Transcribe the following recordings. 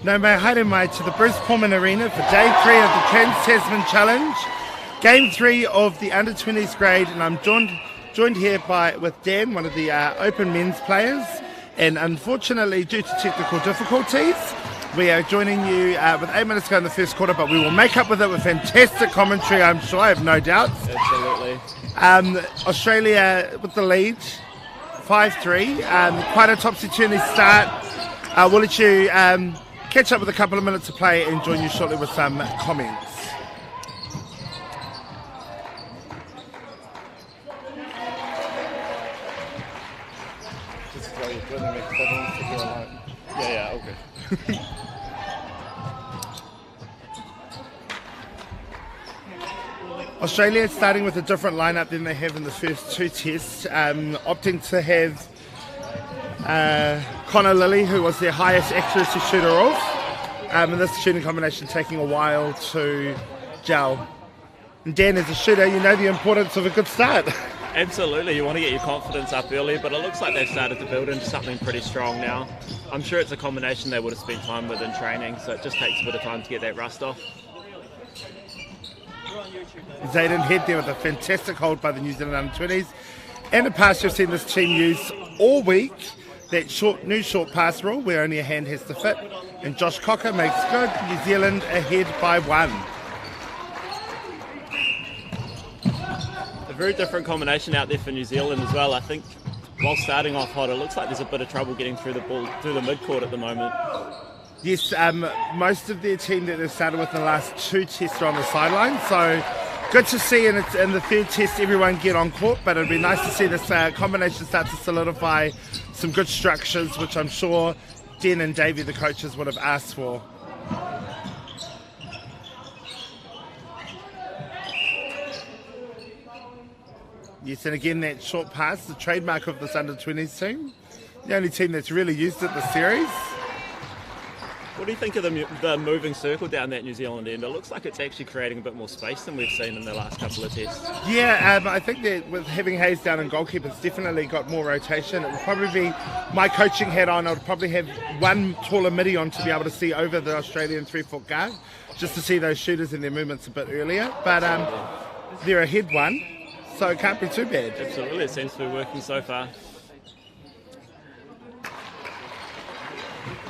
No mai haere mai to the Pulman Arena for day 3 of the Trans Tasman Challenge, game 3 of the under-20s grade, and I'm joined here with Dan, one of the open men's players, and unfortunately due to technical difficulties, we are joining you with 8 minutes to go in the first quarter, but we will make up with it with fantastic commentary, I'm sure, I have no doubts. Absolutely. Australia with the lead, 5-3, quite a topsy-turvy start. We'll let you catch up with a couple of minutes to play and join you shortly with some comments. Yeah, okay. Australia starting with a different lineup than they have in the first 2 tests, opting to have Connor Lilly, who was their highest accuracy shooter off, and this shooting combination taking a while to gel. And Dan, as a shooter, you know the importance of a good start. Absolutely, you want to get your confidence up early, but it looks like they've started to build into something pretty strong now. I'm sure it's a combination they would have spent time with in training, so it just takes a bit of time to get that rust off. Zealand Head there with a fantastic hold by the New Zealand under-20s. And a pass you've seen this team use all week, that new short pass rule where only a hand has to fit. And Josh Cocker makes good. New Zealand ahead by 1. A very different combination out there for New Zealand as well. I think while starting off hot, it looks like there's a bit of trouble getting through the ball through the midcourt at the moment. Yes, most of their team that they've started with in the last 2 tests are on the sideline, so good to see in the 3rd test everyone get on court, but it'd be nice to see this combination start to solidify some good structures, which I'm sure Den and Davey, the coaches, would have asked for. Yes, and again that short pass, the trademark of this under-20s team, the only team that's really used it this series. What do you think of the moving circle down that New Zealand end? It looks like it's actually creating a bit more space than we've seen in the last couple of tests. Yeah, I think that with having Hayes down in goalkeeper, it's definitely got more rotation. It would probably be my coaching hat on. I would probably have one taller midi on to be able to see over the Australian 3-foot guard, just to see those shooters and their movements a bit earlier. But they're ahead 1, so it can't be too bad. Absolutely, it seems to be working so far.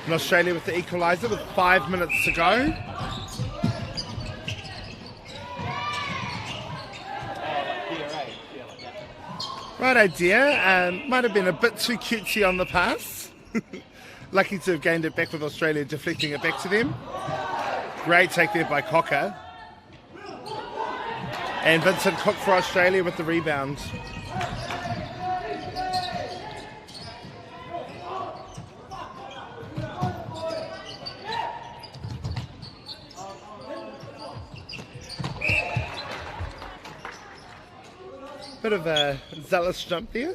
And Australia with the equaliser with 5 minutes to go. Right idea. Might have been a bit too cutesy on the pass. Lucky to have gained it back with Australia deflecting it back to them. Great take there by Cocker. And Vincent Cook for Australia with the rebound. Bit of a zealous jump there,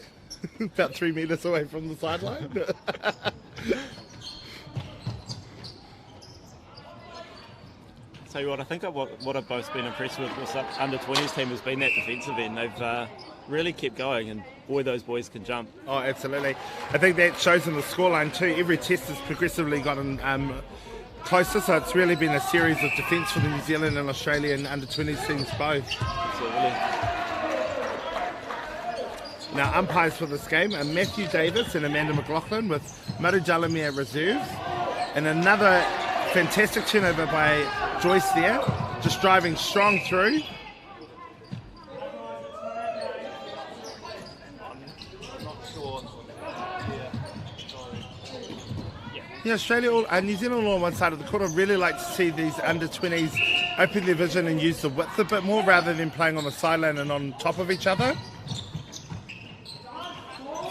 about 3 metres away from the sideline. Tell you what, I think what I've both been impressed with this under-20s team has been that defensive end. They've really kept going, and boy, those boys can jump. Oh, absolutely. I think that shows in the scoreline too. Every test has progressively gotten closer, so it's really been a series of defence for the New Zealand and Australian under-20s teams both. Absolutely. Now, umpires for this game are Matthew Davis and Amanda McLaughlin with Maru Jalamir reserve. And another fantastic turnover by Joyce there, just driving strong through. Yeah, New Zealand all on one side of the court. I'd really like to see these under-20s open their vision and use the width a bit more rather than playing on the sideline and on top of each other.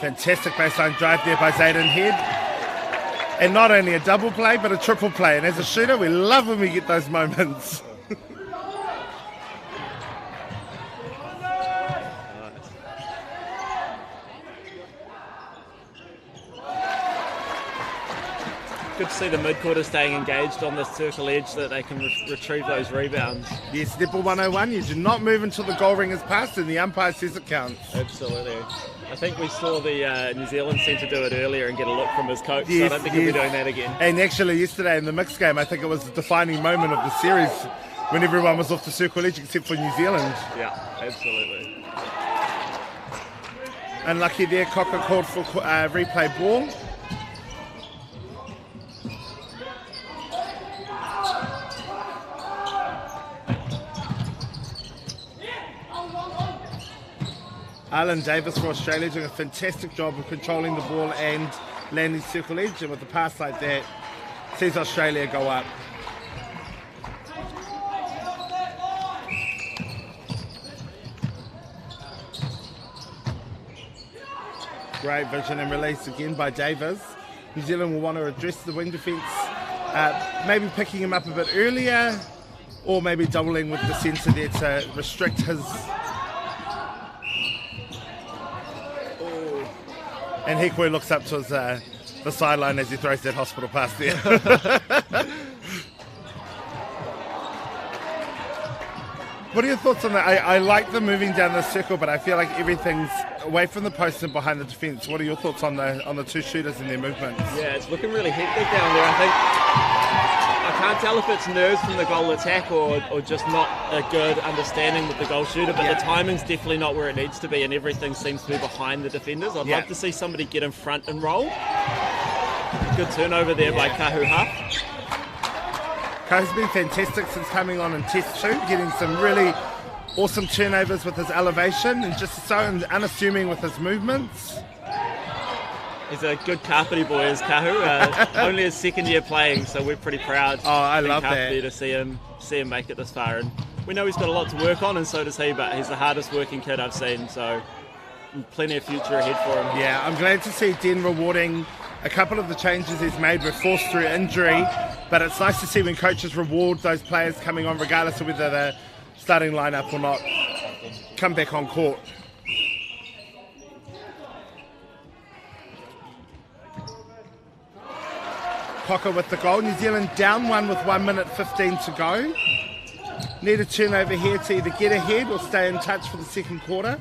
Fantastic baseline drive there by Zealand Head. And not only a double play, but a triple play. And as a shooter, we love when we get those moments. Good to see the mid-quarter staying engaged on this circle edge so that they can retrieve those rebounds. Yes, Nipple 101, you do not move until the goal ring is passed and the umpire says it counts. Absolutely. I think we saw the New Zealand centre do it earlier and get a look from his coach, Yes, so I don't think he'll be doing that again. And actually yesterday in the mixed game, I think it was the defining moment of the series when everyone was off the circle edge except for New Zealand. Yeah, absolutely. Unlucky there, Cocker called for replay ball. Alan Davis for Australia doing a fantastic job of controlling the ball and landing circle edge, and with a pass like that sees Australia go up. Great vision and release again by Davis. New Zealand will want to address the wing defence, maybe picking him up a bit earlier, or maybe doubling with the centre there to restrict his. And Hikwe looks up to the sideline as he throws that hospital pass there. What are your thoughts on that? I like them moving down the circle, but I feel like everything's away from the post and behind the defence. What are your thoughts on the two shooters and their movements? Yeah, it's looking really hectic down there. I can't tell if it's nerves from the goal attack or just not a good understanding with the goal shooter, but the timing's definitely not where it needs to be, and everything seems to be behind the defenders. I'd love to see somebody get in front and roll. Good turnover there by Kahu Huff. Kahu's been fantastic since coming on in Test 2, getting some really awesome turnovers with his elevation and just so unassuming with his movements. He's a good Kapiti boy, is Kahu. Only his second year playing, so we're pretty proud. Oh, I love Kapiti that. To see him make it this far. And we know he's got a lot to work on, and so does he, but he's the hardest working kid I've seen, so plenty of future ahead for him. Yeah, I'm glad to see Den rewarding a couple of the changes he's made were forced through injury, but it's nice to see when coaches reward those players coming on, regardless of whether they're starting lineup or not, come back on court. Cocker with the goal. New Zealand down one with 1 minute 15 to go. Need a turnover here to either get ahead or stay in touch for the second quarter.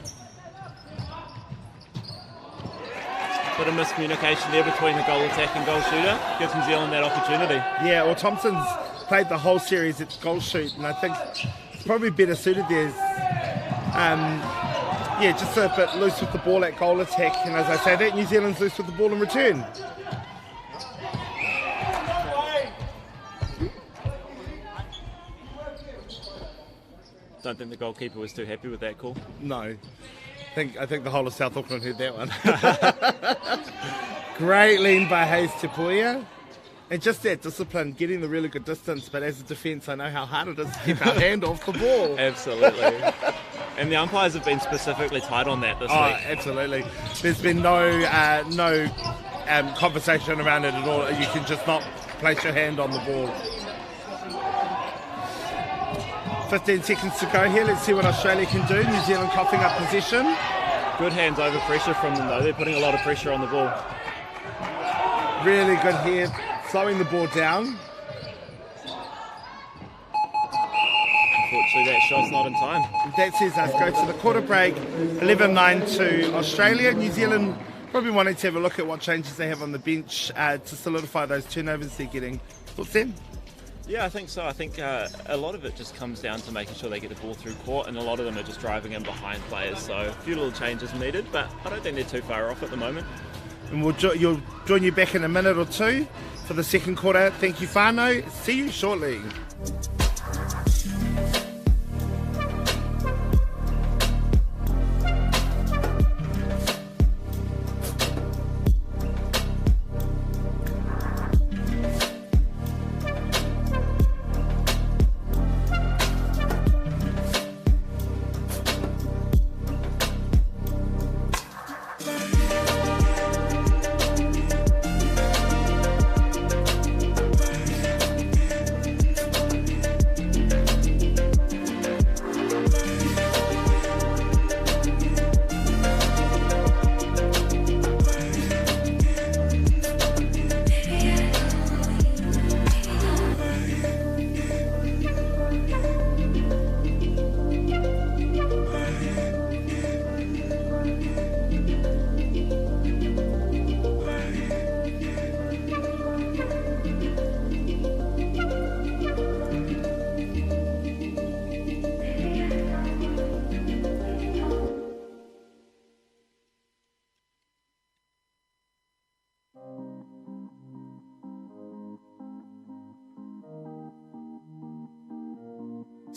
Bit of miscommunication there between the goal attack and goal shooter. Gives New Zealand that opportunity. Yeah, well, Thompson's played the whole series at goal shoot, and I think it's probably better suited there. Just a bit loose with the ball at goal attack, and as I say that, New Zealand's loose with the ball in return. Don't think the goalkeeper was too happy with that call. No. I think the whole of South Auckland heard that one. Great lean by Hayes Tepuia. And just that discipline, getting the really good distance, but as a defence, I know how hard it is to keep our hand off the ball. Absolutely. And the umpires have been specifically tight on that this week. Absolutely. There's been no conversation around it at all. You can just not place your hand on the ball. 15 seconds to go here. Let's see what Australia can do. New Zealand coughing up possession. Good hands over pressure from them, though. They're putting a lot of pressure on the ball. Really good here, slowing the ball down. Unfortunately, that shot's not in time. That says us go to the quarter break. 11-9 to Australia. New Zealand probably wanting to have a look at what changes they have on the bench to solidify those turnovers they're getting. Thoughts, Sam? Yeah, I think so. I think a lot of it just comes down to making sure they get the ball through court, and a lot of them are just driving in behind players. So a few little changes needed, but I don't think they're too far off at the moment. And you'll join you back in a minute or two for the second quarter. Thank you, Whānau. See you shortly.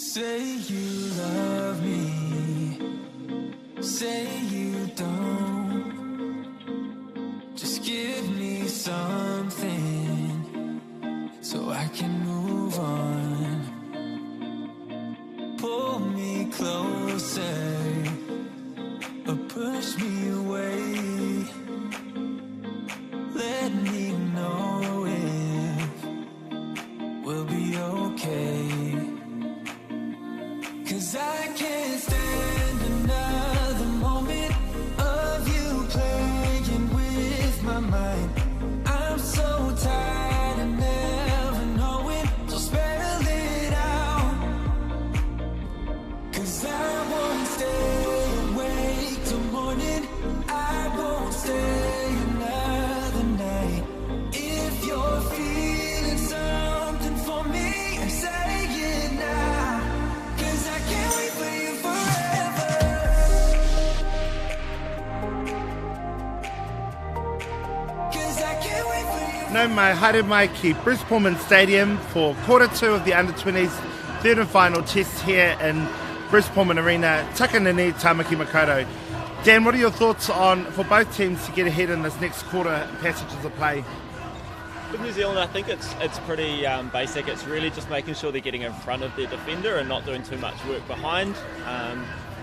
Say you love me, say you don't. Just give me something so I can move on. Pull me closer or push me away. Let me know if we'll be okay. 'Cause I can't stand another moment of you playing with my mind. I'm so tired of never knowing, so spell it out. 'Cause I won't stay awake till morning, I won't stay another night. If you're feeling something for me, say it now. Can't wait for you forever. Cause I can't wait for you. No mai haere mai ki Bruce Pulman Stadium for quarter 2 of the under-20s third and final test here in Bruce Pulman Arena, Takanini, Tamaki Makaurau. Dan, what are your thoughts on for both teams to get ahead in this next quarter passages of play? With New Zealand, I think it's pretty basic. It's really just making sure they're getting in front of their defender and not doing too much work behind.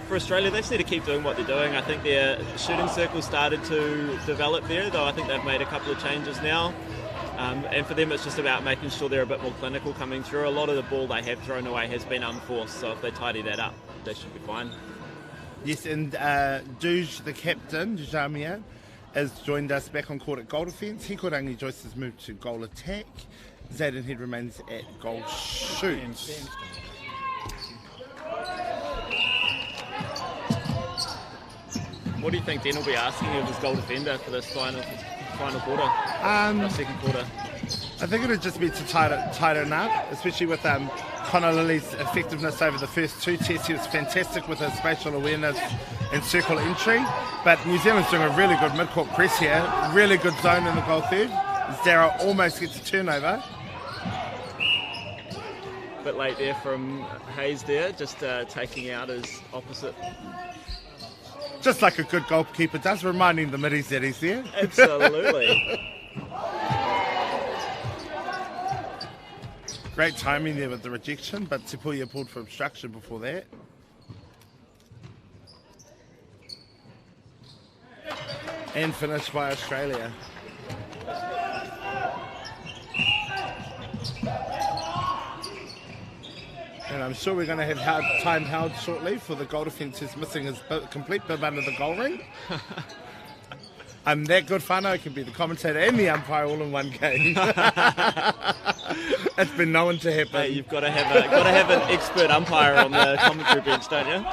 For Australia, they just need to keep doing what they're doing. I think their shooting circle started to develop there, though I think they've made a couple of changes now. And for them, it's just about making sure they're a bit more clinical coming through. A lot of the ball they have thrown away has been unforced, so if they tidy that up, they should be fine. Yes, and Duj, the captain, Dujamia, has joined us back on court at goal defence. Hikorangi Joyce has moved to goal attack. Zayden Head remains at goal shoot. What do you think Den will be asking of his goal defender for this final quarter, second quarter? I think it would just be to tighten up, especially with Connor Lilly's effectiveness over the first two tests. He was fantastic with his spatial awareness and circle entry, but New Zealand's doing a really good mid-court press here, really good zone in the goal third. Zara almost gets a turnover. A bit late there from Hayes there, just taking out his opposite. Just like a good goalkeeper does, reminding the middies that he's there. Absolutely. Great timing there with the rejection, but Tipuya pulled for obstruction before that. And finished by Australia. And I'm sure we're going to have time held shortly for the goal defence who's missing his complete bib under the goal ring. I'm that good whānau, I can be the commentator and the umpire all in one game. It's been known to happen. Hey, you've got to have an expert umpire on the commentary bench, don't you?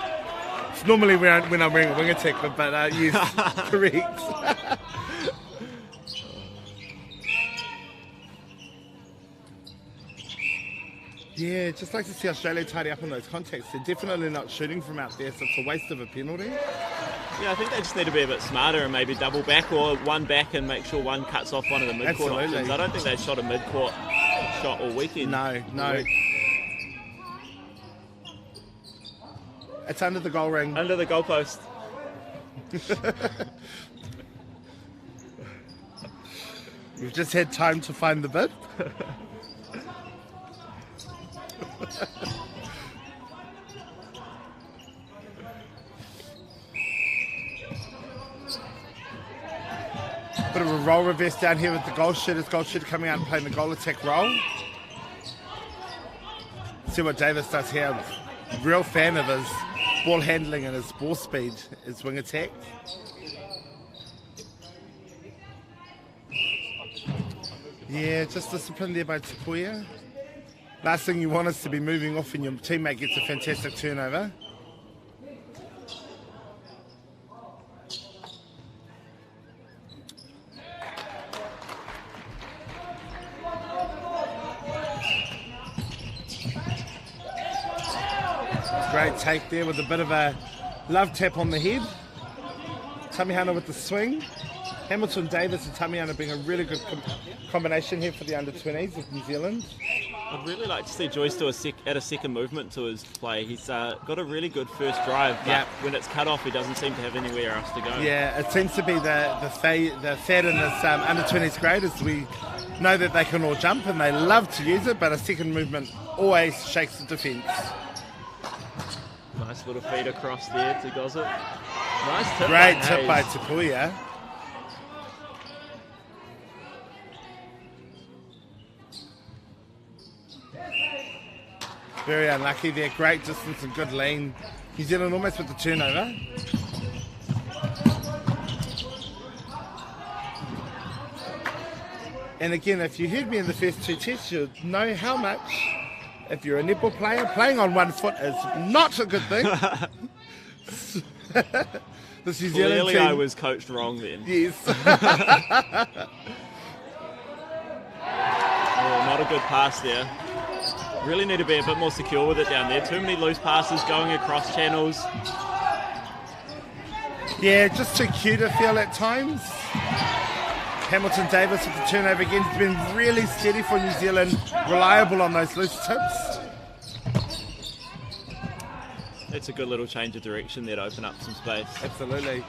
It's normally when I'm wearing a wing attack, but yes, correct. Yeah, just like to see Australia tidy up on those contacts. They're definitely not shooting from out there, so it's a waste of a penalty. Yeah, I think they just need to be a bit smarter and maybe double back or one back and make sure one cuts off one of the mid-court options. I don't think they've shot a mid-court shot all weekend. No. It's under the goal ring. Under the goalpost. We've just had time to find the bid. Bit of a roll reverse down here with the goal shooter. Goal shooter coming out and playing the goal attack role. See what Davis does here. Real fan of his ball handling and his ball speed, his wing attack. Yeah, just discipline there by Tipuya. Last thing you want is to be moving off and your teammate gets a fantastic turnover. Great take there with a bit of a love tap on the head. Tamihana with the swing. Hamilton Davis and Tamihana being a really good combination here for the under-20s of New Zealand. I'd really like to see Joyce do add a second movement to his play. He's got a really good first drive, but when it's cut off, he doesn't seem to have anywhere else to go. Yeah, it seems to be the fad in this under-20s grade is we know that they can all jump and they love to use it, but a second movement always shakes the defence. Nice little feed across there to Gossip. Nice tip. Great tip by Tapuia. Very unlucky there. Great distance and good lean. New Zealand almost with the turnover. And again, if you heard me in the first two tests, you'd know how much, if you're a netball player, playing on one foot is not a good thing. The New Zealand Clearly team, I was coached wrong then. yes. Oh, not a good pass there. Really need to be a bit more secure with it down there. Too many loose passes going across channels. Yeah, just too cute to feel at times. Hamilton Davis with the turnover again. He's been really steady for New Zealand, reliable on those loose tips. It's a good little change of direction there to open up some space. Absolutely.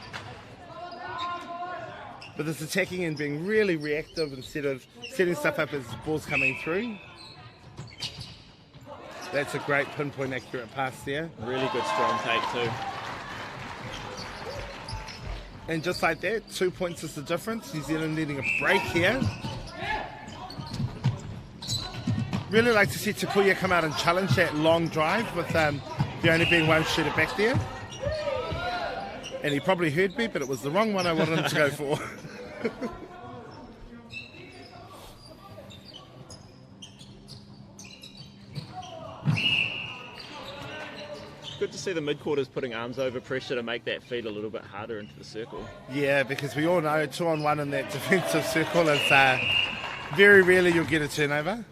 But this attacking and being really reactive instead of setting stuff up as the ball's coming through. That's a great pinpoint accurate pass there. Really good strong take too. And just like that, 2 points is the difference. New Zealand needing a break here. Really like to see Tapuia come out and challenge that long drive with there only being one shooter back there. And he probably heard me, but it was the wrong one I wanted him to go for. Good to see the mid-quarters putting arms over pressure to make that feed a little bit harder into the circle. Yeah, because we all know 2-on-1 in that defensive circle is very rarely you'll get a turnover.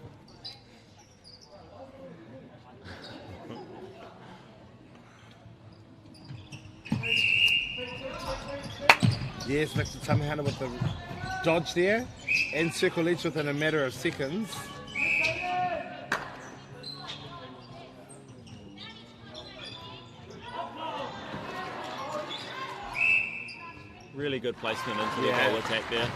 Yes, Victor Tamahana with the dodge there and circle edge within a matter of seconds. Really good placement into the goal attack there.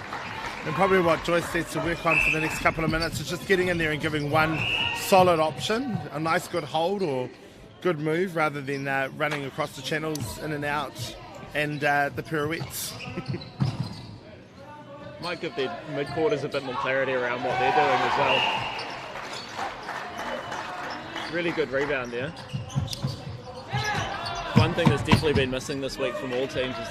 And probably what Joyce needs to work on for the next couple of minutes is just getting in there and giving one solid option, a nice good hold or good move rather than running across the channels in and out and the pirouettes. Might give their mid-quarters a bit more clarity around what they're doing as well. Really good rebound there. One thing that's definitely been missing this week from all teams is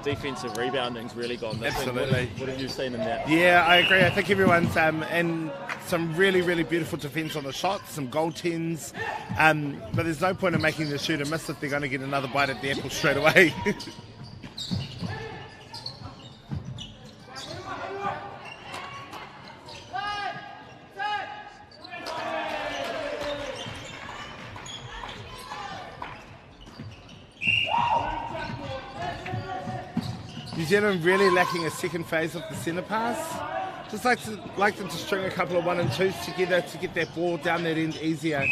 defensive rebounding's really gone missing. Absolutely. What have you seen in that? Yeah, I agree. I think everyone's and some really, really beautiful defence on the shots, some goaltends, but there's no point in making the shooter miss if they're going to get another bite at the apple straight away. New Zealand really lacking a second phase of the centre pass. Just like them to string a couple of 1 and 2s together to get that ball down that end easier.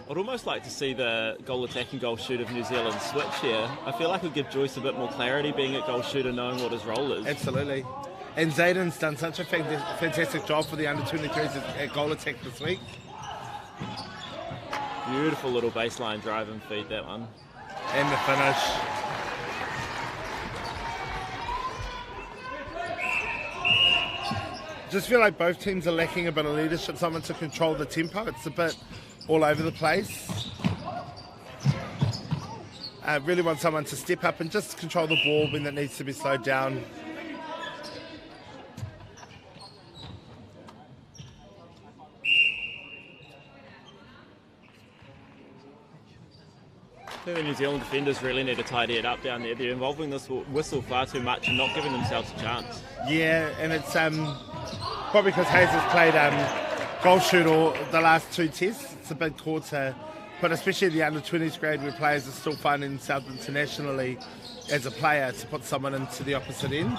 I'd almost like to see the goal attack and goal shoot of New Zealand switch here. I feel like it would give Joyce a bit more clarity being at goal shooter, knowing what his role is. Absolutely. And Zayden's done such a fantastic job for the under-23s at goal attack this week. Beautiful little baseline drive and feed, that one. And the finish. Just feel like both teams are lacking a bit of leadership, someone to control the tempo. It's a bit all over the place. I really want someone to step up and just control the ball when it needs to be slowed down. I think the New Zealand defenders really need to tidy it up down there. They're involving this whistle far too much and not giving themselves a chance. Yeah, and it's probably because Hayes has played goal shoot all the last 2 tests. It's a big quarter, but especially the under-20s grade where players are still finding themselves internationally. as a player to put someone into the opposite end.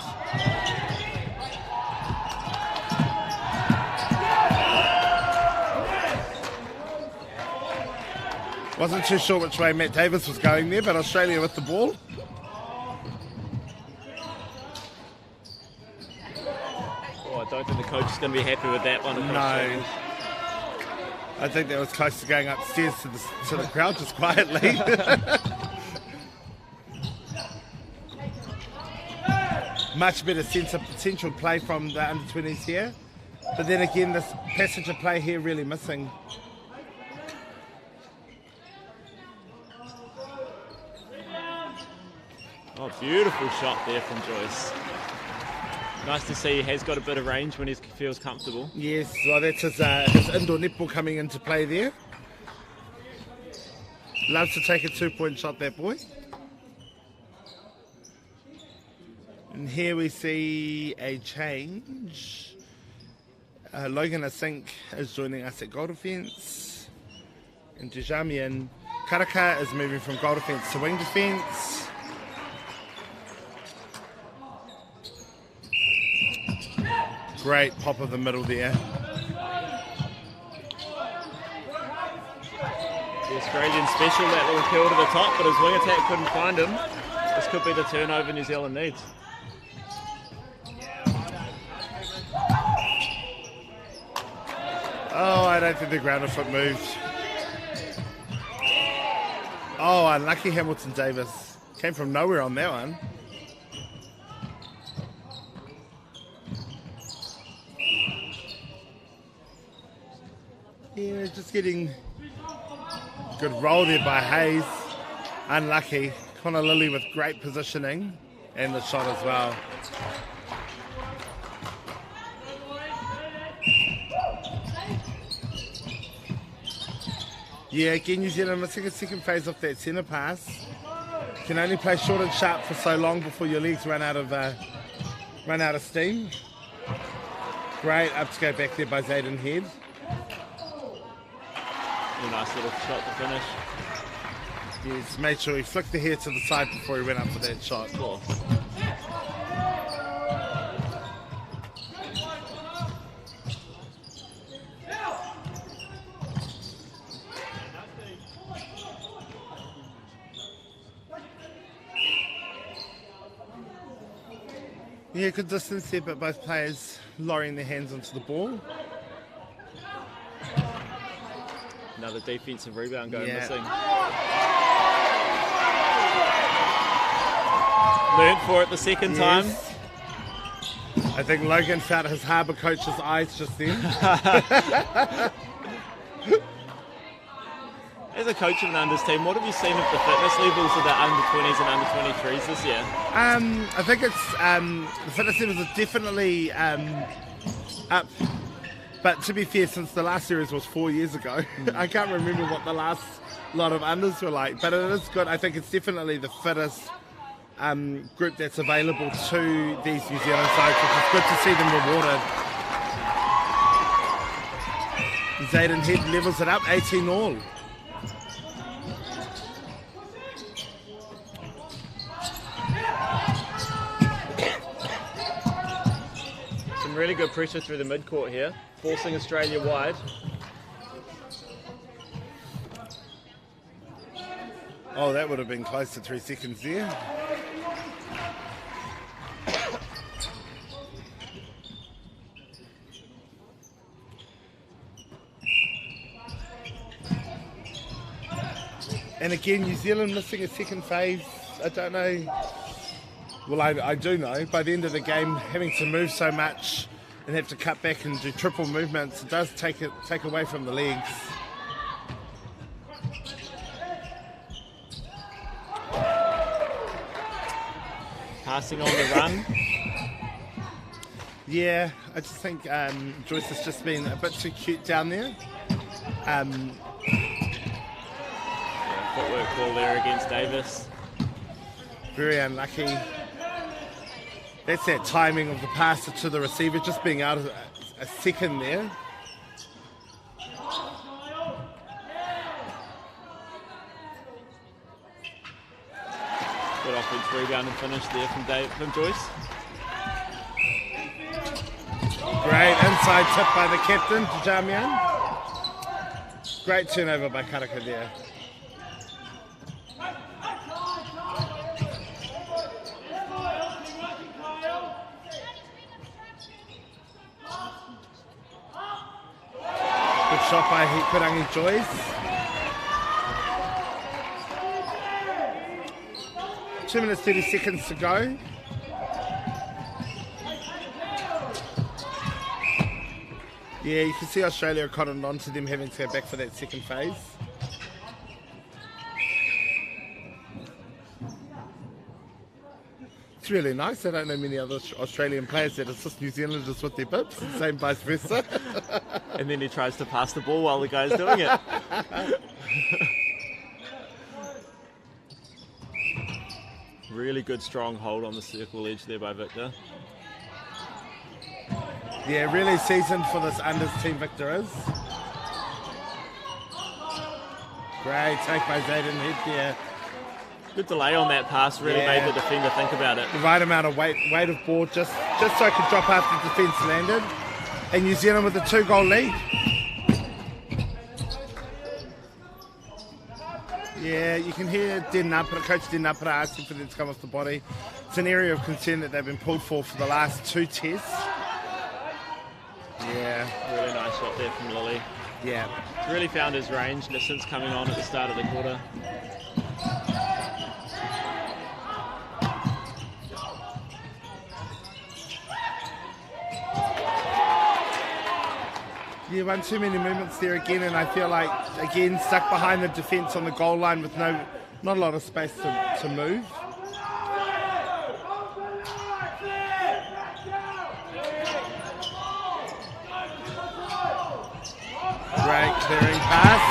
Wasn't too sure which way Matt Davis was going there, but Australia with the ball. Oh, I don't think the coach is going to be happy with that one. No. I think that was close to going upstairs to the crowd just quietly. Much better sense of potential play from the under-20s here. But then again, this passage of play here really missing. Oh, beautiful shot there from Joyce. Nice to see he has got a bit of range when he feels comfortable. Yes, well, that's his indoor netball coming into play there. Loves to take a 2-point shot, that boy. And here we see a change. Logan Asink is joining us at goal defence. And Dejamian Karaka is moving from goal defence to wing defence. Great pop of the middle there. The Australian special, that little kill to the top, but his wing attack couldn't find him. This could be the turnover New Zealand needs. Oh, I don't think the ground foot moved. Oh, unlucky Hamilton Davis. Came from nowhere on that one. Yeah, just getting good roll there by Hayes. Unlucky. Connor Lilly with great positioning and the shot as well. Yeah, again, New Zealand missing a second phase off that centre pass. Can only play short and sharp for so long before your legs run out of steam. Great up to go back there by Zayden Head. A nice little shot to finish. Yes, made sure he flicked the hair to the side before he went up for that shot. Cool. Yeah, good distance there, but both players lowering their hands onto the ball. Another defensive rebound going missing. Learned for it the second time. I think Logan felt his harbour coach's eyes just then. As a coach of an unders team, what have you seen of the fitness levels of the under-20s and under-23s this year? I think it's the fitness levels are definitely up. But to be fair, since the last series was 4 years ago, I can't remember what the last lot of unders were like. But it is good. I think it's definitely the fittest group that's available to these New Zealand sides, which is good to see them rewarded. Zayden Head levels it up, 18 all. Some really good pressure through the midcourt here, forcing Australia wide. Oh, that would have been close to 3 seconds there. And again, New Zealand missing a second phase. I don't know. Well, I do know. By the end of the game, having to move so much and have to cut back and do triple movements, it does take away from the legs. Passing on the run. Yeah, I just think Joyce has just been a bit too cute down there. Footwork call there against Davis. Very unlucky. That's that timing of the pass to the receiver, just being out of a second there. Good good offense rebound and finish there from Joyce. Great inside tip by the captain to Jamian. Great turnover by Karaka there. Good shot by Hikurangi Joyce. 2 minutes 30 seconds to go. Yeah, you can see Australia are cottoned on to them having to go back for that second phase. It's really nice. I don't know many other Australian players that assist New Zealanders with their pips, and same vice versa. And then he tries to pass the ball while the guy's doing it. Really good strong hold on the circle edge there by Victor. Yeah, really seasoned for this unders team, Victor is. Great take by Zayden Head there. Good delay on that pass, really made the defender think about it. The right amount of weight of ball just so it could drop after the defence landed. And New Zealand with a 2-goal lead. Yeah, you can hear Coach Den Napara asking for them to come off the body. It's an area of concern that they've been pulled for the last 2 tests. Yeah. Really nice shot there from Lily. Yeah. He's really found his range since coming on at the start of the quarter. Yeah, one too many movements there again, and I feel like, again, stuck behind the defence on the goal line with not a lot of space to move. Great clearing pass.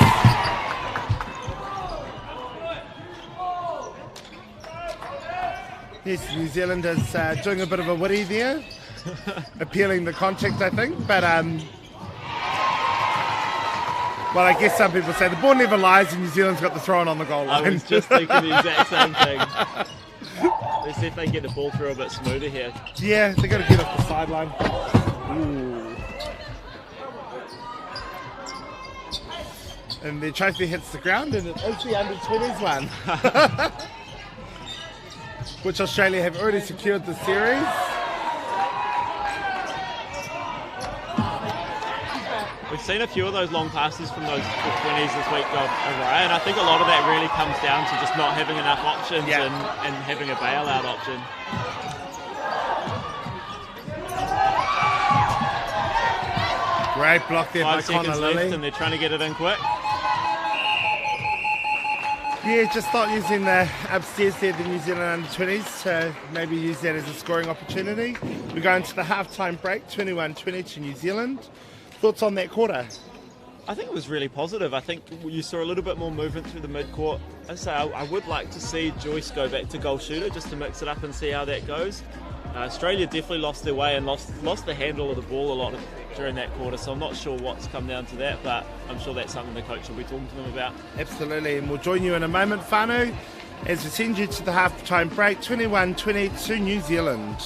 Yes, New Zealand is doing a bit of a witty there, appealing the contact, I think, but well, I guess some people say the ball never lies and New Zealand's got the throw-in on the goal line. I was just thinking the exact same thing. Let's see if they can get the ball through a bit smoother here. Yeah, they've got to get off the sideline. Ooh. And the trophy hits the ground, and it is the under-20s one. Which Australia have already secured the series. We've seen a few of those long passes from those 20s this week go awry, and I think a lot of that really comes down to just not having enough options and having a bailout option. Great block there by 5 Connor seconds Lilly. left, and they're trying to get it in quick. Yeah, just not using the upstairs there, the New Zealand under-20s, to maybe use that as a scoring opportunity. We go into the half-time break, 21-20 to New Zealand. Thoughts on that quarter? I think it was really positive. I think you saw a little bit more movement through the mid-court. I would like to see Joyce go back to goal shooter just to mix it up and see how that goes. Australia definitely lost their way and lost the handle of the ball a lot during that quarter, so I'm not sure what's come down to that, but I'm sure that's something the coach will be talking to them about. Absolutely, and we'll join you in a moment, Whānau, as we send you to the half-time break, 21-20 to New Zealand.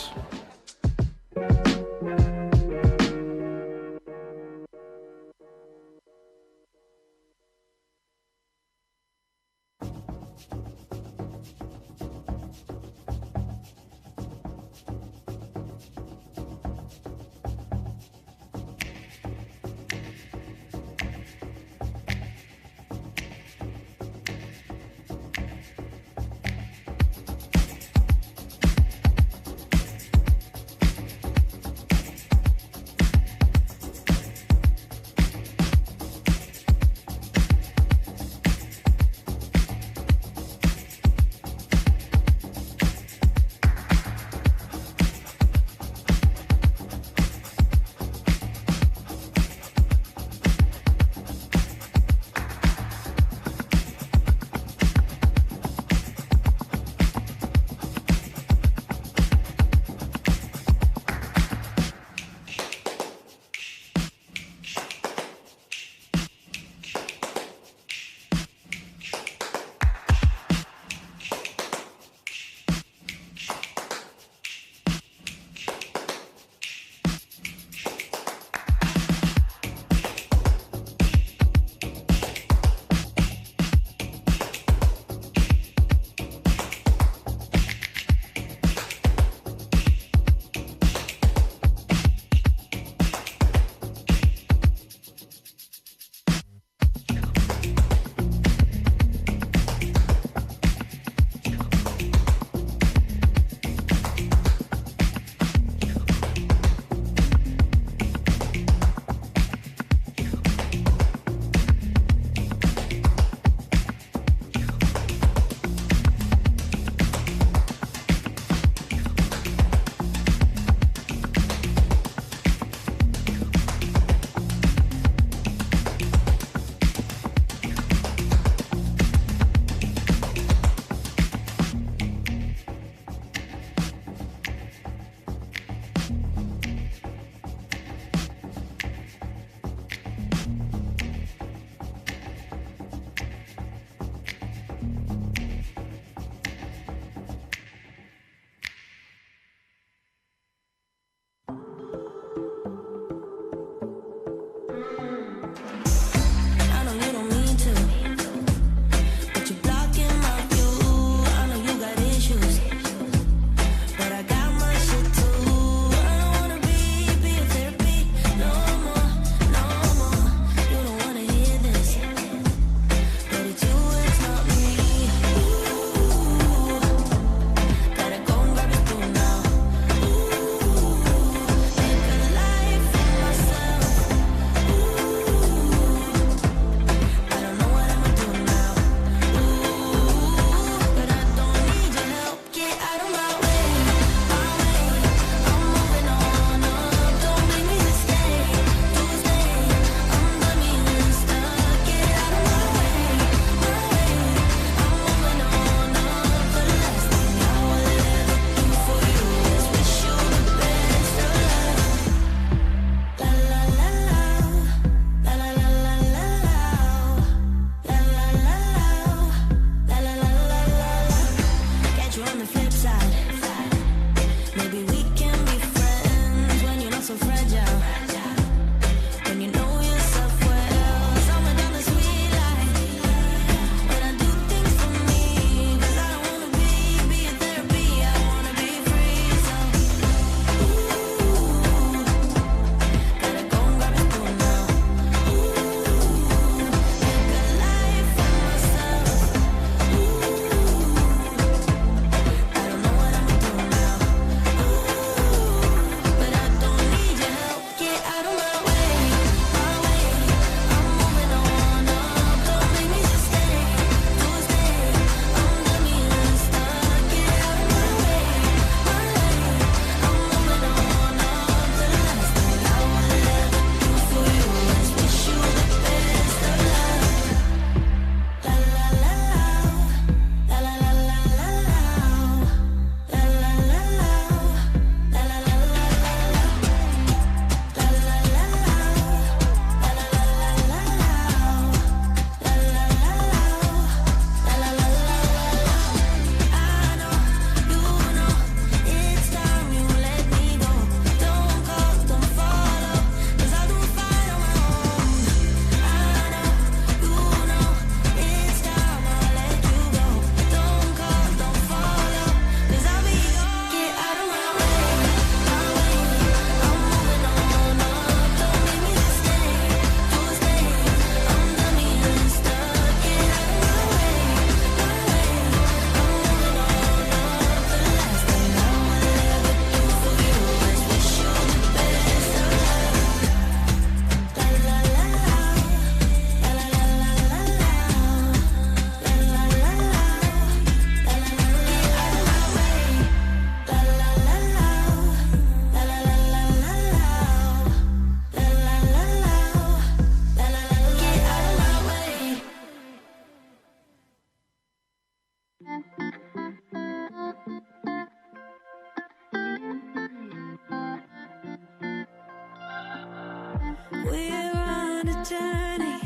the journey,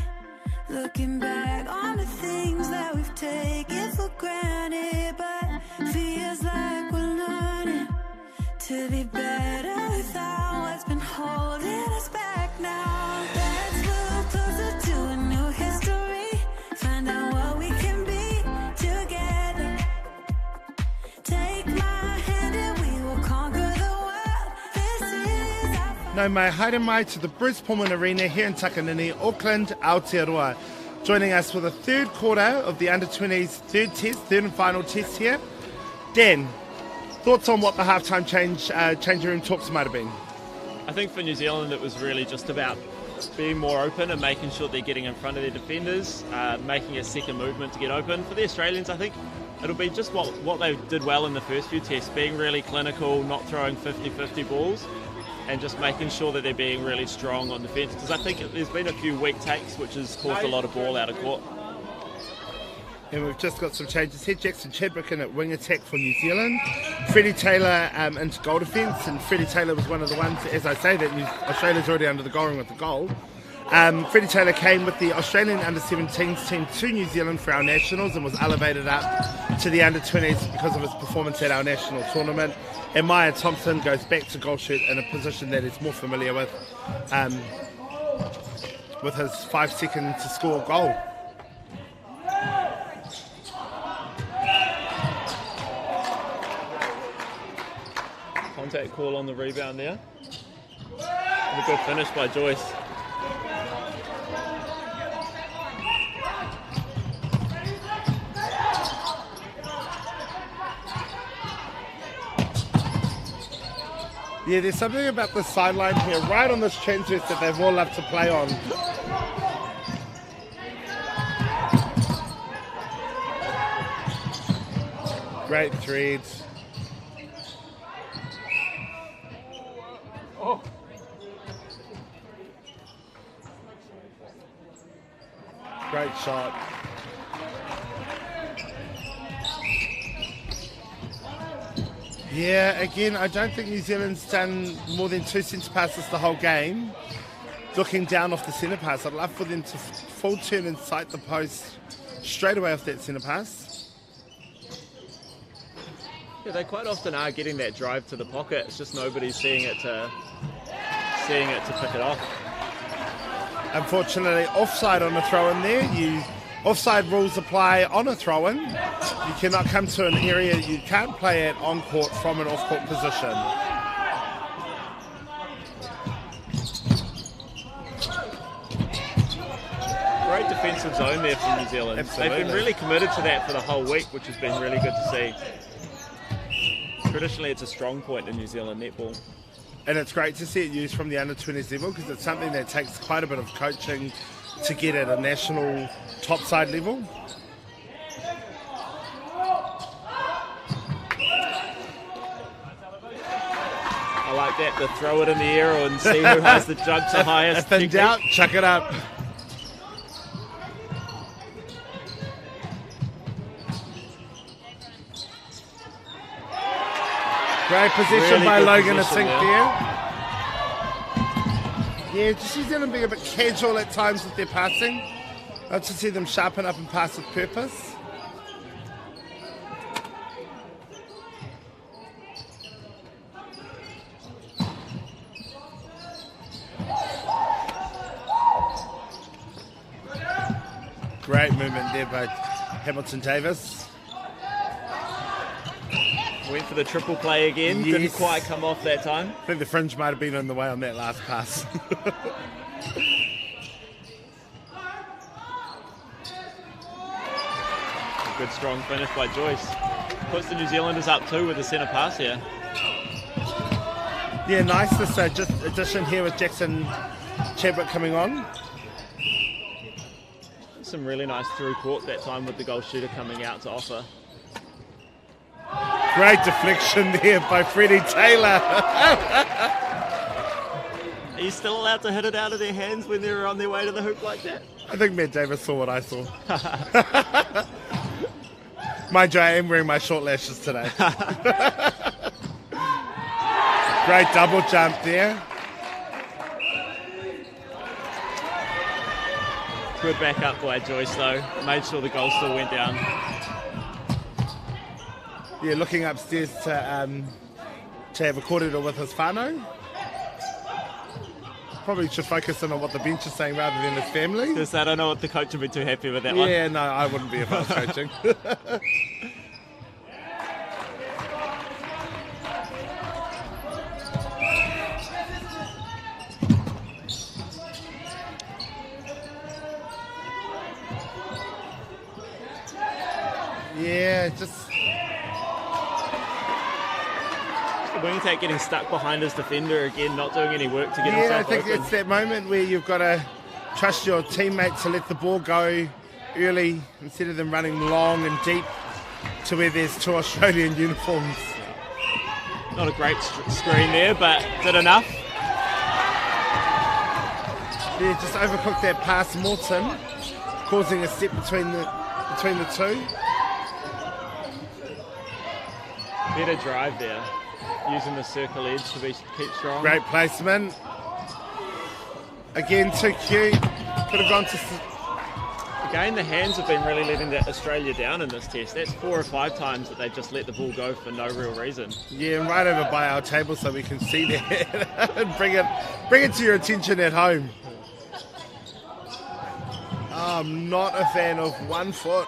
looking back on the things that we've taken for granted, but feels like we're learning to be better without what's been holding us back now. Let's move closer to a new history, find out what we can be together. Take my hand and we will conquer the world. This is our No mai haere mai to the Pulman Arena here in Takanini, Auckland, Aotearoa. Joining us for the third quarter of the Under-20s third and final test here. Dan, thoughts on what the halftime changing room talks might have been? I think for New Zealand it was really just about being more open and making sure they're getting in front of their defenders, making a second movement to get open. For the Australians, I think it'll be just what they did well in the first few tests, being really clinical, not throwing 50-50 balls, and just making sure that they're being really strong on defence. Because I think there's been a few weak takes which has caused a lot of ball out of court. And we've just got some changes here. Jackson Chadwick in at wing attack for New Zealand. Freddie Taylor into goal defence, and Freddie Taylor was one of the ones, as I say, that Australia's already under the goal ring with the goal. Freddie Taylor came with the Australian Under-17s team to New Zealand for our nationals and was elevated up to the Under-20s because of his performance at our national tournament. And Maya Thompson goes back to goal shoot in a position that he's more familiar with his 5 second to score goal. Contact call on the rebound there. And a good finish by Joyce. Yeah, there's something about the sideline here, right on this transverse, that they've all loved to play on. Great threads. Great shot. Yeah, again, I don't think New Zealand's done more than 2 centre passes the whole game. Looking down off the centre pass, I'd love for them to full turn and sight the post straight away off that centre pass. Yeah, they quite often are getting that drive to the pocket. It's just nobody's seeing it to pick it off. Unfortunately, offside on a throw-in there. Offside rules apply on a throw-in. You cannot come to an area you can't play at on court from an off-court position. Great defensive zone there from New Zealand. Absolutely. They've been really committed to that for the whole week, which has been really good to see. Traditionally, it's a strong point in New Zealand netball. And it's great to see it used from the under-20s level because it's something that takes quite a bit of coaching to get at a national topside level. I like that, to throw it in the air and see who has the jump to highest. If in doubt, chuck it up. Great possession Really by good Logan position Asink there. Yeah, just New Zealand being a bit casual at times with their passing. Love to see them sharpen up and pass with purpose. Great movement there by Hamilton Davis. Went for the triple play again. Yes. Didn't quite come off that time. I think the fringe might have been in the way on that last pass. Good strong finish by Joyce. Puts the New Zealanders up 2 with the centre pass here. Yeah, nice this just addition here with Jackson Chadwick coming on. Some really nice through court that time with the goal shooter coming out to offer. Great deflection there by Freddie Taylor. Are you still allowed to hit it out of their hands when they're on their way to the hoop like that? I think Matt Davis saw what I saw. Mind you, I am wearing my short lashes today. Great double jump there. Good backup by Joyce though. Made sure the goal still went down. Yeah, looking upstairs to have a kōrero with his whānau. Probably should focus on what the bench is saying rather than his family. Because I don't know what the coach would be too happy with that one. Yeah, no, I wouldn't be if I was coaching. Yeah, just... Wingtake getting stuck behind his defender again, not doing any work to get Yeah, himself I think open. it's that moment where you've got to trust your teammates to let the ball go early instead of them running long and deep to where there's two Australian uniforms. Not a great screen there, but did enough. Yeah, just overcooked that pass Morton, causing a step between the two. Better drive there, using the circle edge to keep strong. Great placement. Again, too cute. Could have gone to... Again, the hands have been really letting Australia down in this test. That's 4 or 5 times that they've just let the ball go for no real reason. Yeah, and right over by our table so we can see that and bring it to your attention at home. I'm not a fan of 1 foot.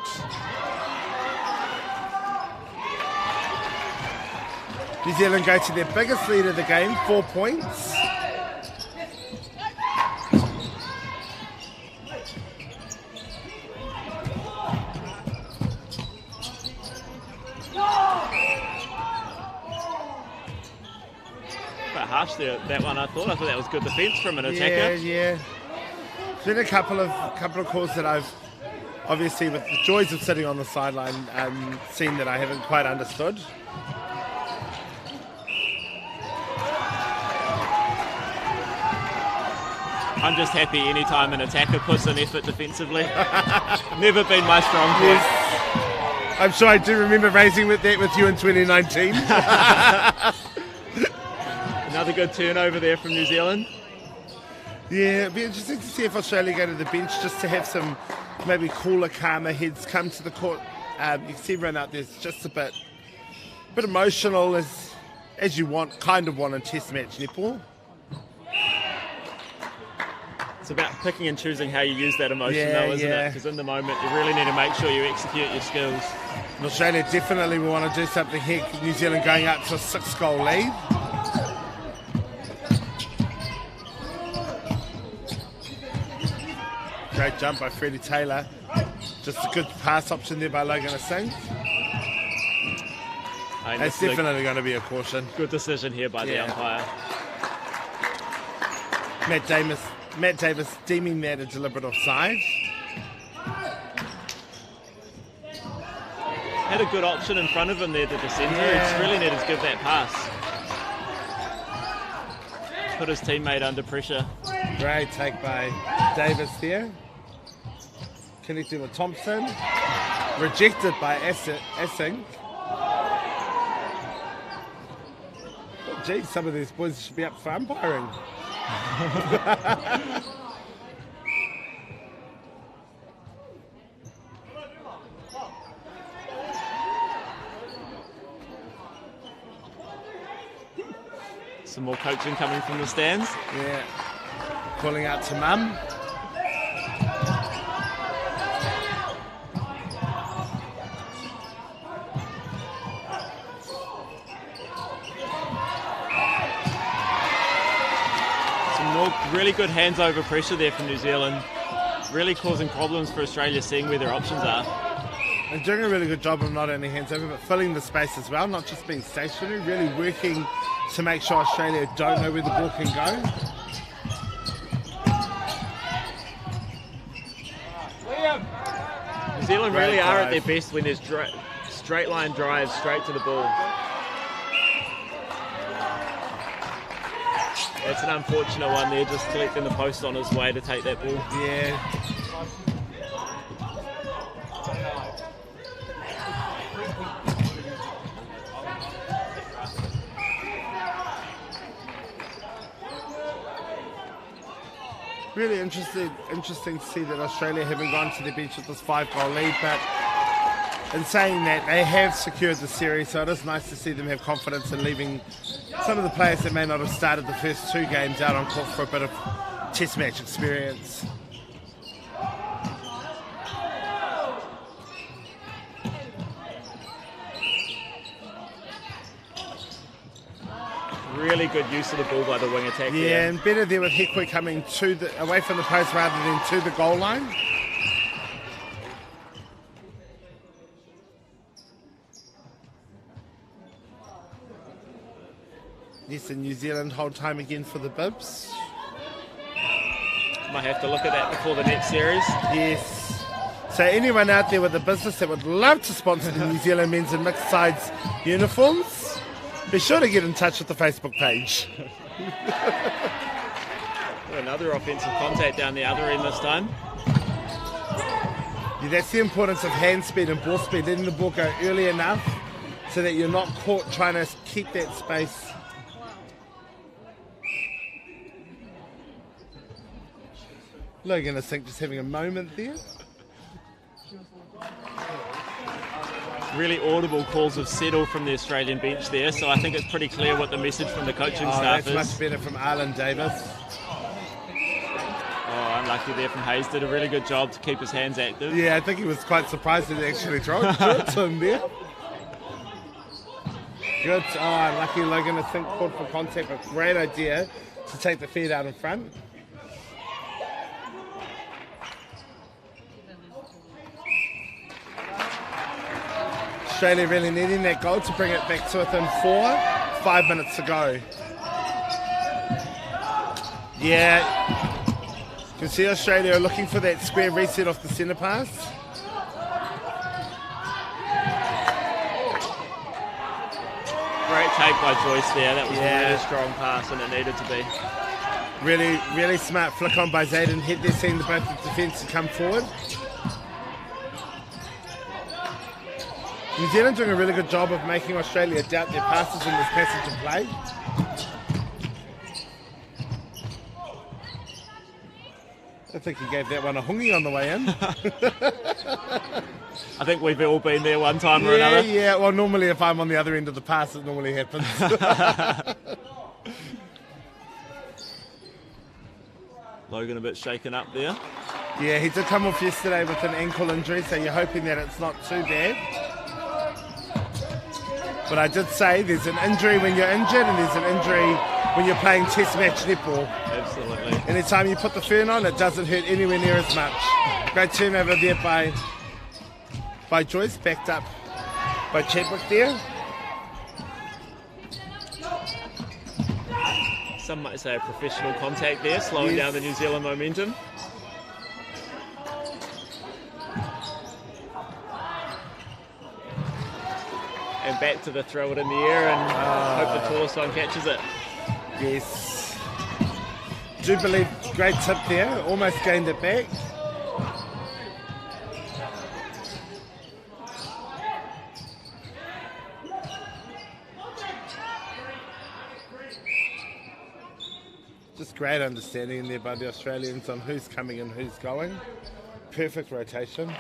New Zealand go to their biggest lead of the game, 4 points. But harsh there, that one. I thought that was good defence from an attacker. Yeah. There's been a couple of calls that I've obviously, with the joys of sitting on the sideline, seen that I haven't quite understood. I'm just happy anytime an attacker puts an effort defensively. Never been my strong point. Yes. I'm sure I do remember raising with you in 2019. Another good turnover there from New Zealand. Yeah, it'd be interesting to see if Australia go to the bench just to have some maybe cooler, calmer heads come to the court. You can see everyone out there's just a bit emotional as you kind of want a test match netball. It's about picking and choosing how you use that emotion though, isn't it? Because in the moment you really need to make sure you execute your skills. And Australia definitely will want to do something here. New Zealand going up to a 6-goal lead. Great jump by Freddie Taylor. Just a good pass option there by Logan Asing. It's definitely going to be a caution. Good decision here by the umpire. Matt Davis deeming that a deliberate offside. Had a good option in front of him there to the centre. He just really needed to give that pass. Put his teammate under pressure. Great take by Davis there. Connecting with Thompson. Rejected by Asing. Oh, geez, some of these boys should be up for umpiring. Some more coaching coming from the stands. Yeah. Calling out to Mum. Really good hands over pressure there from New Zealand. Really causing problems for Australia, seeing where their options are. And doing a really good job of not only hands over, but filling the space as well, not just being stationary, really working to make sure Australia don't know where the ball can go. New Zealand really are at their best when there's straight line drives straight to the ball. It's an unfortunate one there, just collecting the post on his way to take that ball. Yeah. Really interesting to see that Australia haven't gone to the bench with this 5-goal lead, but in saying that, they have secured the series, so it is nice to see them have confidence in leaving some of the players that may not have started the first 2 games out on court for a bit of test match experience. Really good use of the ball by the wing attack. Yeah, there. and better there with Hekwe coming away from the post rather than to the goal line. Yes, and New Zealand hold time again for the bibs. Might have to look at that before the next series. Yes. So anyone out there with a business that would love to sponsor the New Zealand men's and mixed sides uniforms, be sure to get in touch with the Facebook page. Another offensive contact down the other end this time. Yeah, that's the importance of hand speed and ball speed, letting the ball go early enough so that you're not caught trying to keep that space. Logan, I think, just having a moment there. Really audible calls of settle from the Australian bench there, so I think it's pretty clear what the message from the coaching staff that's is. much better from Arlen Davis. Oh, unlucky there from Hayes. Did a really good job to keep his hands active. Yeah, I think he was quite surprised that he actually threw it to him there. Good. Oh, unlucky Logan, I think, called for contact, but great idea to take the feed out in front. Australia really needing that goal to bring it back to within 4, 5 minutes to go. Yeah, you can see Australia are looking for that square reset off the centre pass. Great take by Joyce there. That was a really strong pass, and it needed to be. Really, really smart flick on by Zealand. Head there, seeing both the defence to come forward. New Zealand doing a really good job of making Australia doubt their passes in this passage of play. I think he gave that one a hungy on the way in. I think we've all been there one time or another. Yeah, well, normally if I'm on the other end of the pass, it normally happens. Logan a bit shaken up there. Yeah, he did come off yesterday with an ankle injury, so you're hoping that it's not too bad. But I did say there's an injury when you're injured and there's an injury when you're playing test match netball. Absolutely. Anytime you put the fern on, it doesn't hurt anywhere near as much. Great turnover there by Joyce, backed up by Chadwick there. Some might say a professional contact there, slowing down the New Zealand momentum. And back to the throw it in the air and hope the tallest one catches it. Yes. Do believe, great tip there, almost gained it back. Just great understanding there by the Australians on who's coming and who's going. Perfect rotation.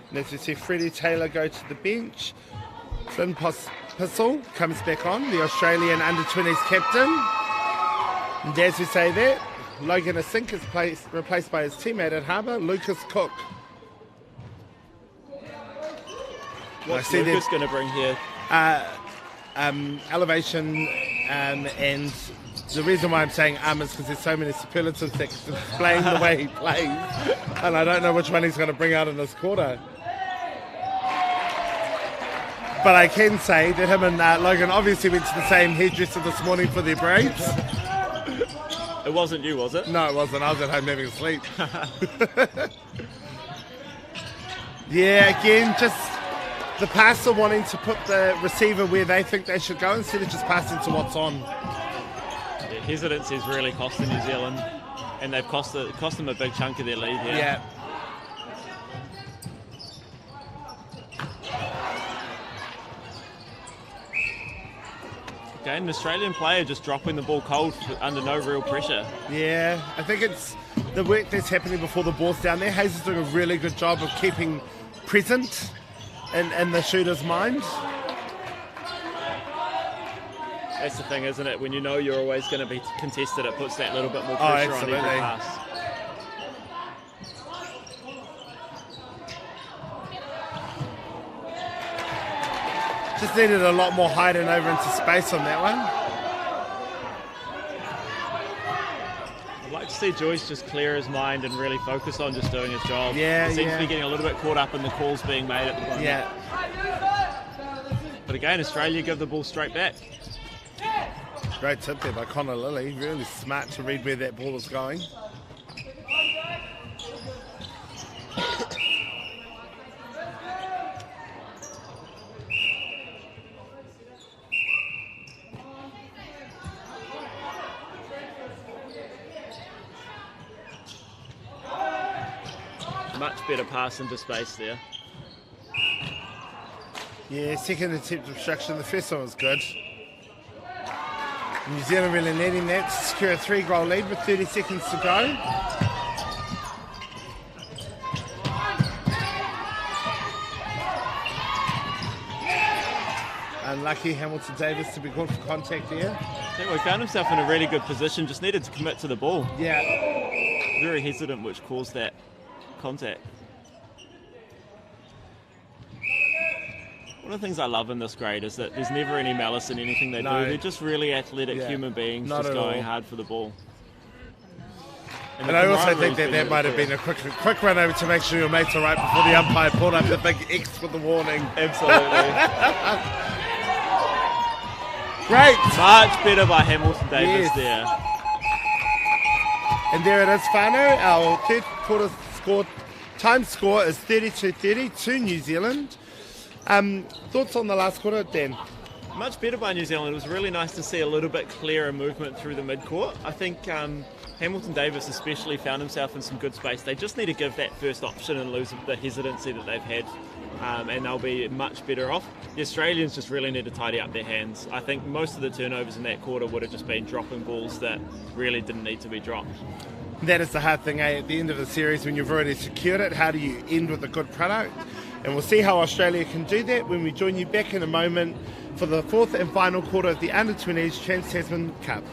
And as we see Freddie Taylor go to the bench, Flynn Pissel comes back on, the Australian under-20s captain. And as we say that, Logan Asink is replaced by his teammate at Harbour, Lucas Cook. What's Lucas going to bring here? Elevation, and the reason why I'm saying is because there's so many superlatives that explain the way he plays, and I don't know which one he's going to bring out in this quarter. But I can say that him and Logan obviously went to the same hairdresser this morning for their braids. It wasn't you, was it? No, it wasn't. I was at home having a sleep. Yeah, again, just the passer wanting to put the receiver where they think they should go instead of just passing to what's on. Yeah, hesitance is really costing New Zealand, and they've cost them a big chunk of their lead here. Yeah. Again, an Australian player just dropping the ball cold under no real pressure. Yeah, I think it's the work that's happening before the ball's down there. Hayes is doing a really good job of keeping present in the shooter's mind. That's the thing, isn't it? When you know you're always going to be contested, it puts that little bit more pressure on every pass. Just needed a lot more hiding over into space on that one. I'd like to see Joyce just clear his mind and really focus on just doing his job. Yeah, he seems to be getting a little bit caught up in the calls being made at the moment. Yeah. But again, Australia give the ball straight back. Great tip there by Connor Lilly. Really smart to read where that ball is going. Much better pass into space there. Yeah, second attempt obstruction. The first one was good. New Zealand really needing that to secure a 3-goal lead with 30 seconds to go. Unlucky Hamilton Davis to be called for contact there. I think we found himself in a really good position, just needed to commit to the ball. Yeah. Very hesitant, which caused that contact. One of the things I love in this grade is that there's never any malice in anything they do. They're just really athletic human beings just going hard for the ball. And I also think that might have been a quick run over to make sure your mates are right before the umpire pulled up the big X with the warning. Absolutely. Great. Much better by Hamilton Davis there. And there it is, Whānau. Our third quarter time score is 32-30 to New Zealand. Thoughts on the last quarter, Dan? Much better by New Zealand. It was really nice to see a little bit clearer movement through the mid-court. I think Hamilton Davis especially found himself in some good space. They just need to give that first option and lose the hesitancy that they've had, and they'll be much better off. The Australians just really need to tidy up their hands. I think most of the turnovers in that quarter would have just been dropping balls that really didn't need to be dropped. That is the hard thing, at the end of the series when you've already secured it. How do you end with a good product? And we'll see how Australia can do that when we join you back in a moment for the fourth and final quarter of the Under-20s Trans Tasman Cup.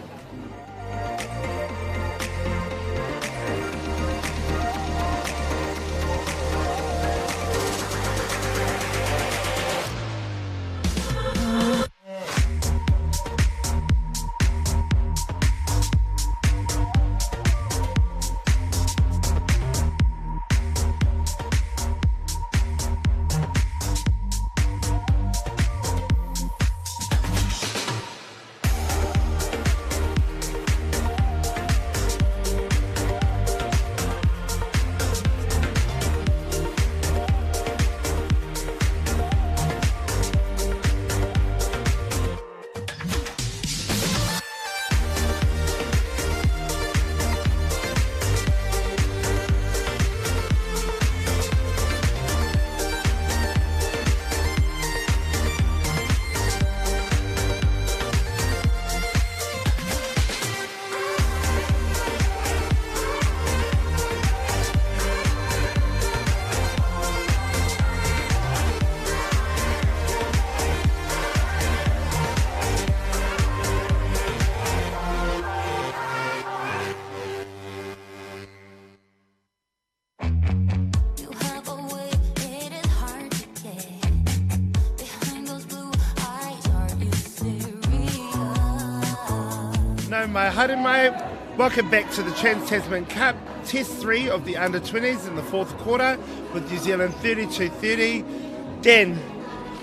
My haere, welcome back to the Trans Tasman Cup, Test 3 of the Under-20s in the fourth quarter with New Zealand 32-30. Dan,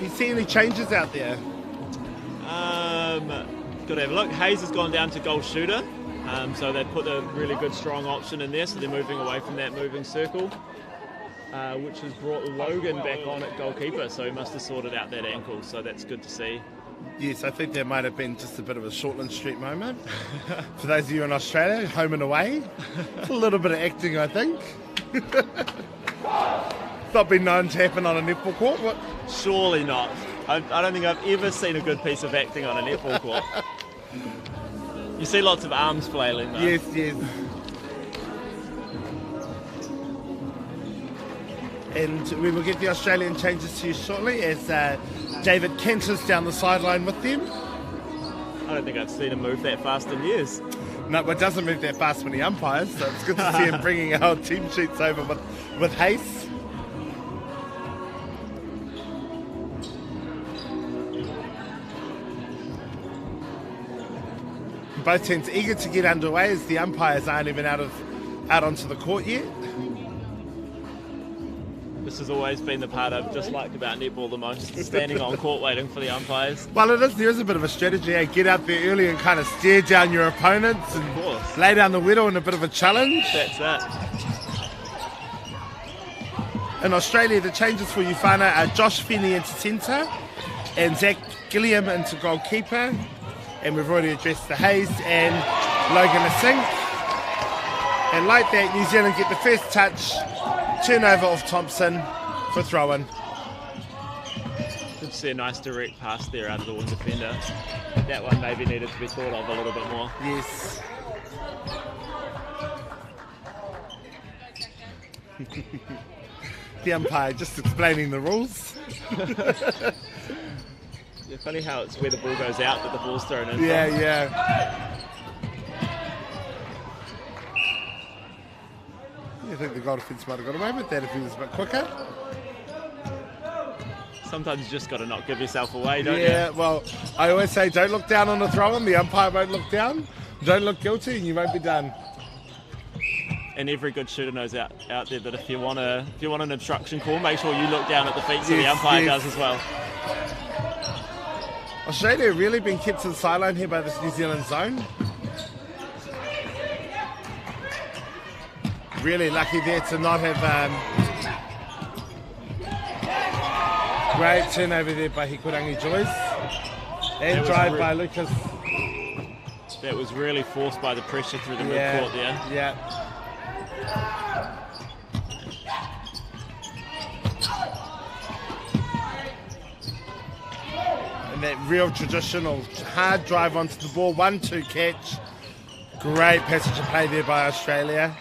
you see any changes out there? Got to have a look. Hayes has gone down to goal shooter, so they put a really good strong option in there, so they're moving away from that moving circle, which has brought Logan back on at goalkeeper, so he must have sorted out that ankle, so that's good to see. Yes, I think there might have been just a bit of a Shortland Street moment. For those of you in Australia, home and away. It's a little bit of acting, I think. It's not been known to happen on a netball court. What? Surely not. I don't think I've ever seen a good piece of acting on a netball court. You see lots of arms flailing though. Yes, yes. And we will get the Australian changes to you shortly as David Kenters down the sideline with them. I don't think I've seen him move that fast in years. No, it doesn't move that fast when he umpires, so it's good to see him bringing our team sheets over with haste. Both teams eager to get underway as the umpires aren't even out onto the court yet. This has always been the part I've disliked about netball the most, standing on court waiting for the umpires. Well, there is a bit of a strategy. Get out there early and kind of stare down your opponents and lay down the whittle in a bit of a challenge. That's that. In Australia, the changes for you, Whana, are Josh Feeney into centre and Zach Gilliam into goalkeeper. And we've already addressed the Hayes and Logan Asink. And like that, New Zealand get the first touch, turnover of Thompson for throw-in. Good to see a nice direct pass there out of the wing defender. That one maybe needed to be thought of a little bit more. Yes. The umpire just explaining the rules. Yeah, funny how it's where the ball goes out that the ball's thrown in. Yeah, from. yeah. I think the goal defence might have got away with that if he was a bit quicker. Sometimes you just got to not give yourself away, don't you? Yeah, well, I always say don't look down on the throw-in. The umpire won't look down. Don't look guilty and you won't be done. And every good shooter knows out there that if you want an obstruction call, make sure you look down at the feet so the umpire does as well. Australia have really been kept to the sideline here by this New Zealand zone. Really lucky there to not have great turnover there by Hikurangi Joyce. And drive by Lucas. That was really forced by the pressure through the mid-court there. Yeah. And that real traditional hard drive onto the ball, 1-2 catch. Great passage of play there by Australia.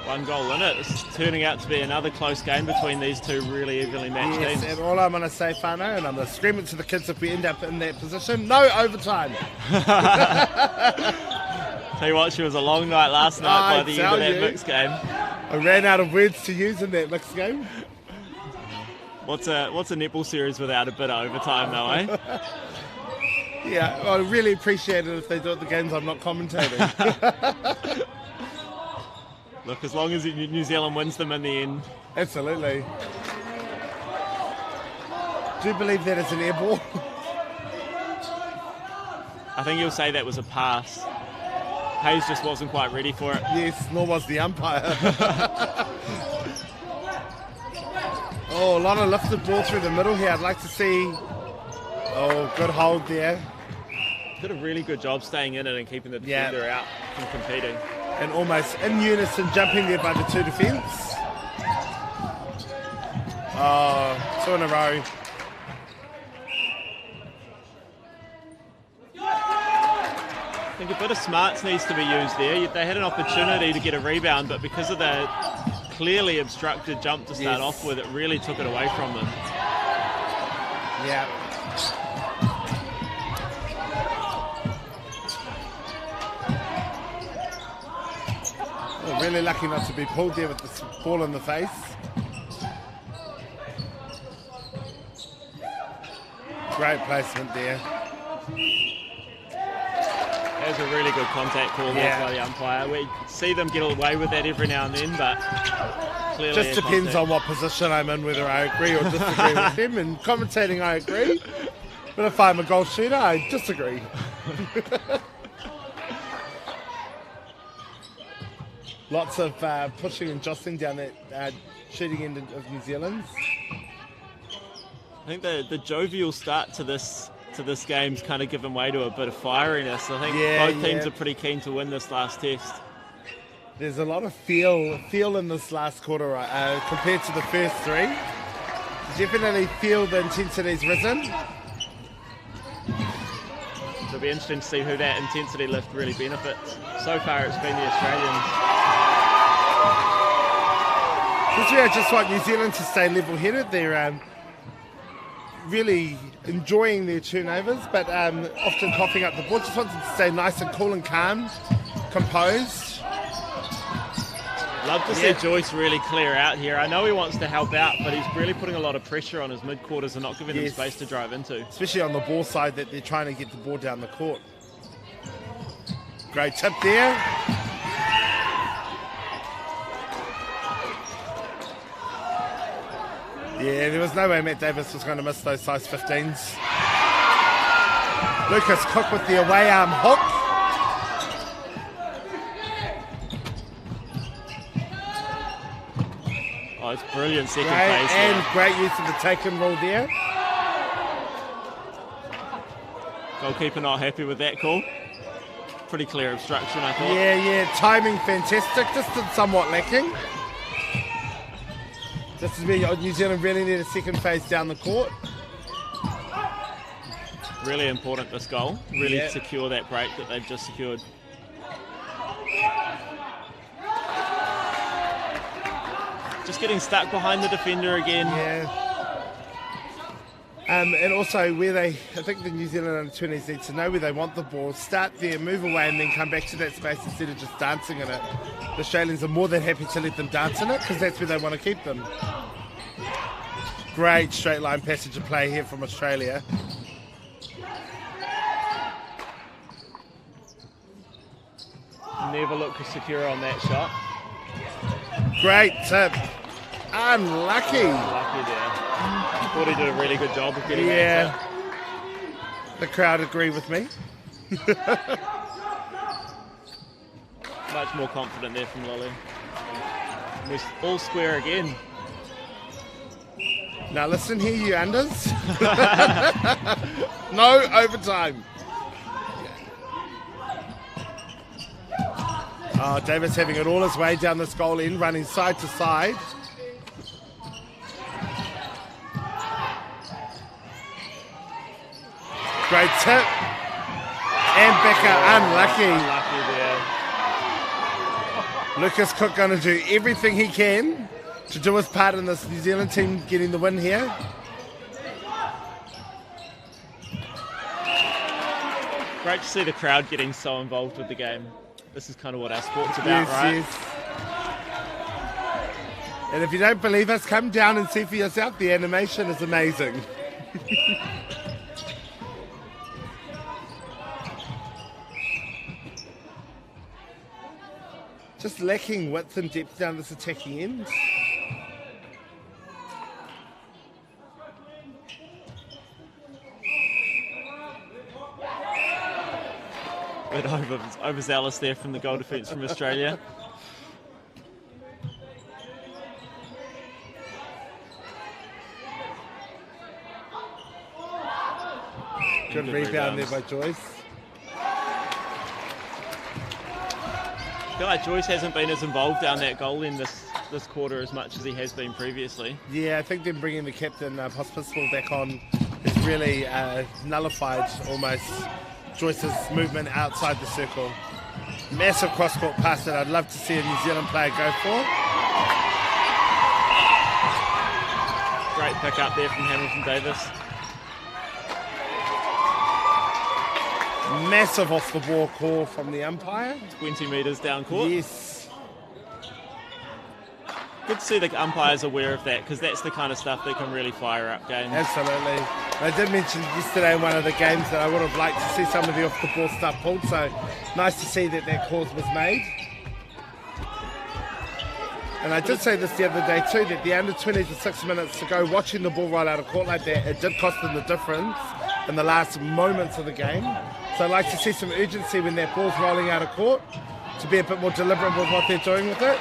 One goal in it. It's turning out to be another close game between these two really evenly matched teams. And all I'm going to say, Whana, and I'm going to scream it to the kids if we end up in that position, no overtime. Tell you what, she was a long night last night by the end of that mixed game. I ran out of words to use in that mixed game. What's a netball series without a bit of overtime though, eh? Yeah, I really appreciate it if they do it the games I'm not commentating. Look, as long as New Zealand wins them in the end. Absolutely. Do you believe that is an air ball? I think you'll say that was a pass. Hayes just wasn't quite ready for it. Yes, nor was the umpire. Oh, a lot of lifted ball through the middle here. I'd like to see... Oh, good hold there. Did a really good job staying in it and keeping the defender out from competing. And almost in unison jumping there by the two defence. Oh, 2 in a row. I think a bit of smarts needs to be used there. They had an opportunity to get a rebound, but because of the clearly obstructed jump to start off with, it really took it away from them. Yeah. Oh, really lucky not to be pulled there with the ball in the face. Great placement there. That was a really good contact call there by the umpire. We see them get away with that every now and then, but clearly just depends on what position I'm in, whether I agree or disagree with him. And commentating, I agree. But if I'm a goal shooter, I disagree. Lots of pushing and jostling down that shooting end of New Zealand. I think the jovial start to this game's kind of given way to a bit of fieriness. I think both teams are pretty keen to win this last test. There's a lot of feel in this last quarter compared to the first three. Definitely feel the intensity's risen. It'll be interesting to see who that intensity lift really benefits. So far it's been the Australians. This year I just want New Zealand to stay level-headed. They're really enjoying their turnovers, but often coughing up the ball. Just want them to stay nice and cool and calm, composed. Love to see Joyce really clear out here. I know he wants to help out, but he's really putting a lot of pressure on his mid-quarters and not giving them space to drive into. Especially on the ball side that they're trying to get the ball down the court. Great tip there. Yeah, there was no way Matt Davis was going to miss those size 15s. Lucas Cook with the away arm hook. Oh, it's brilliant second phase. And great use of the take and roll there. Goalkeeper not happy with that call. Pretty clear obstruction, I thought. Yeah, timing fantastic. Distance somewhat lacking. This is where New Zealand really need a second phase down the court. Really important, this goal. Really secure that break that they've just secured. Just getting stuck behind the defender again. Yeah. And also where I think the New Zealand under-20s need to know where they want the ball, start there, move away and then come back to that space instead of just dancing in it. The Australians are more than happy to let them dance in it because that's where they want to keep them. Great straight line passage of play here from Australia. Never looked secure on that shot. Great tip. Unlucky. Unlucky there. I thought he did a really good job of getting that tip. The crowd agree with me. Much more confident there from Lily. We're all square again. Now listen here, you unders. No overtime. Oh, Davis having it all his way down this goal end, running side to side. Great tip. And Becker unlucky. Unlucky there. Lucas Cook going to do everything he can to do his part in this New Zealand team getting the win here. Great to see the crowd getting so involved with the game. This is kind of what our sport's about, right? Yes. And if you don't believe us, come down and see for yourself. The animation is amazing. Just lacking width and depth down this attacking end. Bit overzealous there from the goal defence from Australia. Good rebound there by Joyce. I feel like Joyce hasn't been as involved down that goal in this quarter as much as he has been previously. Yeah, I think them bringing the captain Hospital back on has really nullified almost Joyce's movement outside the circle. Massive cross-court pass that I'd love to see a New Zealand player go for. Great pick up there from Hamilton Davis. Massive off the ball call from the umpire. 20 metres down court. Yes. Good to see the umpires aware of that because that's the kind of stuff that can really fire up games. Absolutely. I did mention yesterday in one of the games that I would have liked to see some of the off the ball stuff pulled, so nice to see that that call was made. And I did say this the other day too, that the under-20s with 6 minutes to go watching the ball roll out of court like that, it did cost them the difference in the last moments of the game. So I'd like to see some urgency when that ball's rolling out of court to be a bit more deliberate with what they're doing with it.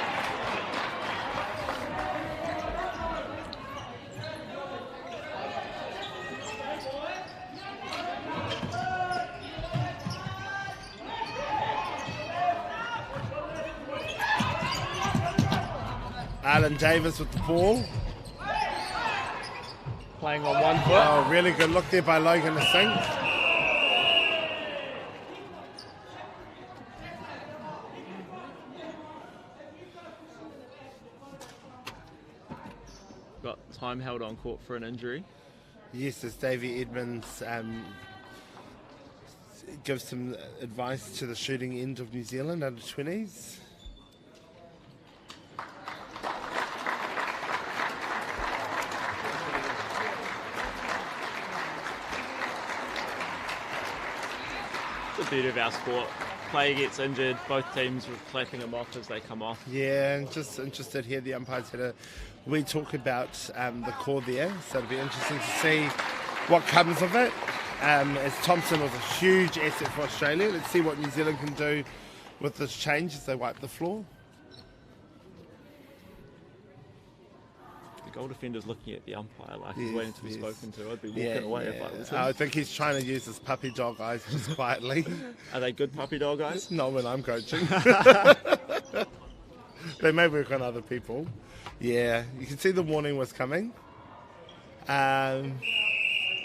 Alan Davis with the ball. Playing on one foot. Oh, really good look there by Logan Singh. Got time held on court for an injury. Yes, as Davey Edmonds gives some advice to the shooting end of New Zealand under 20s. The beauty of our sport. Player gets injured, both teams were clapping them off as they come off. Yeah, and just interested here. The umpires had a wee talk about the call there, so it'll be interesting to see what comes of it. As Thompson was a huge asset for Australia. Let's see what New Zealand can do with this change as they wipe the floor. The goal defender's looking at the umpire like he's Yes, waiting to be yes. spoken to. I'd be walking away if I was him. I think he's trying to use his puppy dog eyes just quietly. Are they good puppy dog eyes? Not when I'm coaching. They may work on other people. Yeah, you can see the warning was coming.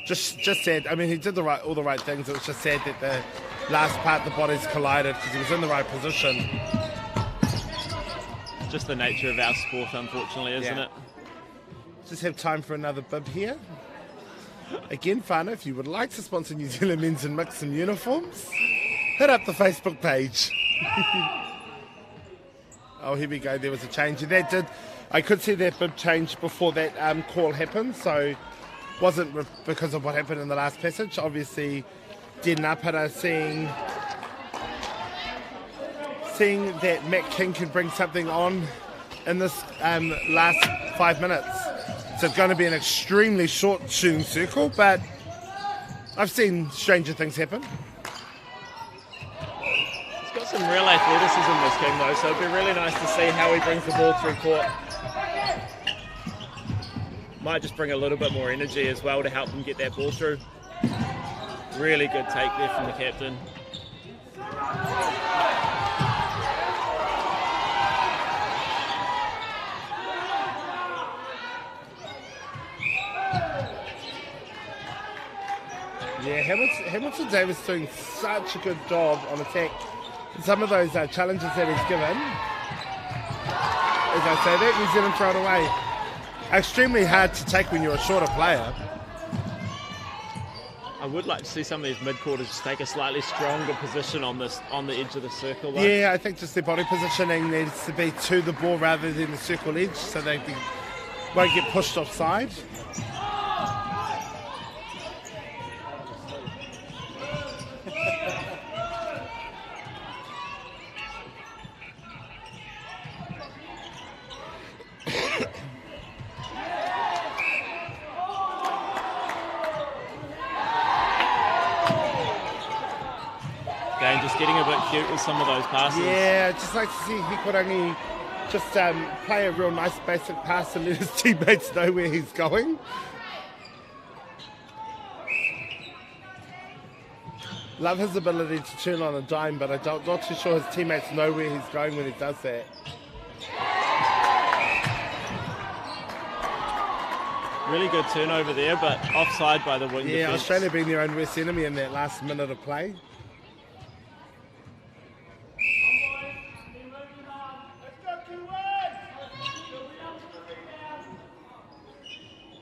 Just sad. I mean, he did all the right things. It was just sad that the last part the bodies collided because he was in the right position. Just the nature of our sport, unfortunately, isn't it? Just have time for another bib here. Again, Whānau, if you would like to sponsor New Zealand men's and mixed in uniforms, hit up the Facebook page. Oh, here we go. There was a change. I could see that bib change before that call happened, so wasn't because of what happened in the last passage. Obviously, Den Apara seeing that Matt King can bring something on in this last 5 minutes. So it's going to be an extremely short shooting circle, but I've seen stranger things happen. He's got some real athleticism, this King, though, so it'd be really nice to see how he brings the ball through court. Might just bring a little bit more energy as well to help him get that ball through. Really good take there from the captain. Yeah, Hamilton Davis doing such a good job on attack. And some of those challenges that he's given, as I say that, New Zealand throw it away. Extremely hard to take when you're a shorter player. I would like to see some of these mid-quarters just take a slightly stronger position on the edge of the circle, though. Yeah, I think just their body positioning needs to be to the ball rather than the circle edge, so they won't get pushed offside. Just getting a bit cute with some of those passes. Yeah, I'd just like to see Hikurangi just play a real nice basic pass and let his teammates know where he's going. Love his ability to turn on a dime, but I'm not too sure his teammates know where he's going when he does that. Really good turnover there, but offside by the wing defence. Australia being their own worst enemy in that last minute of play.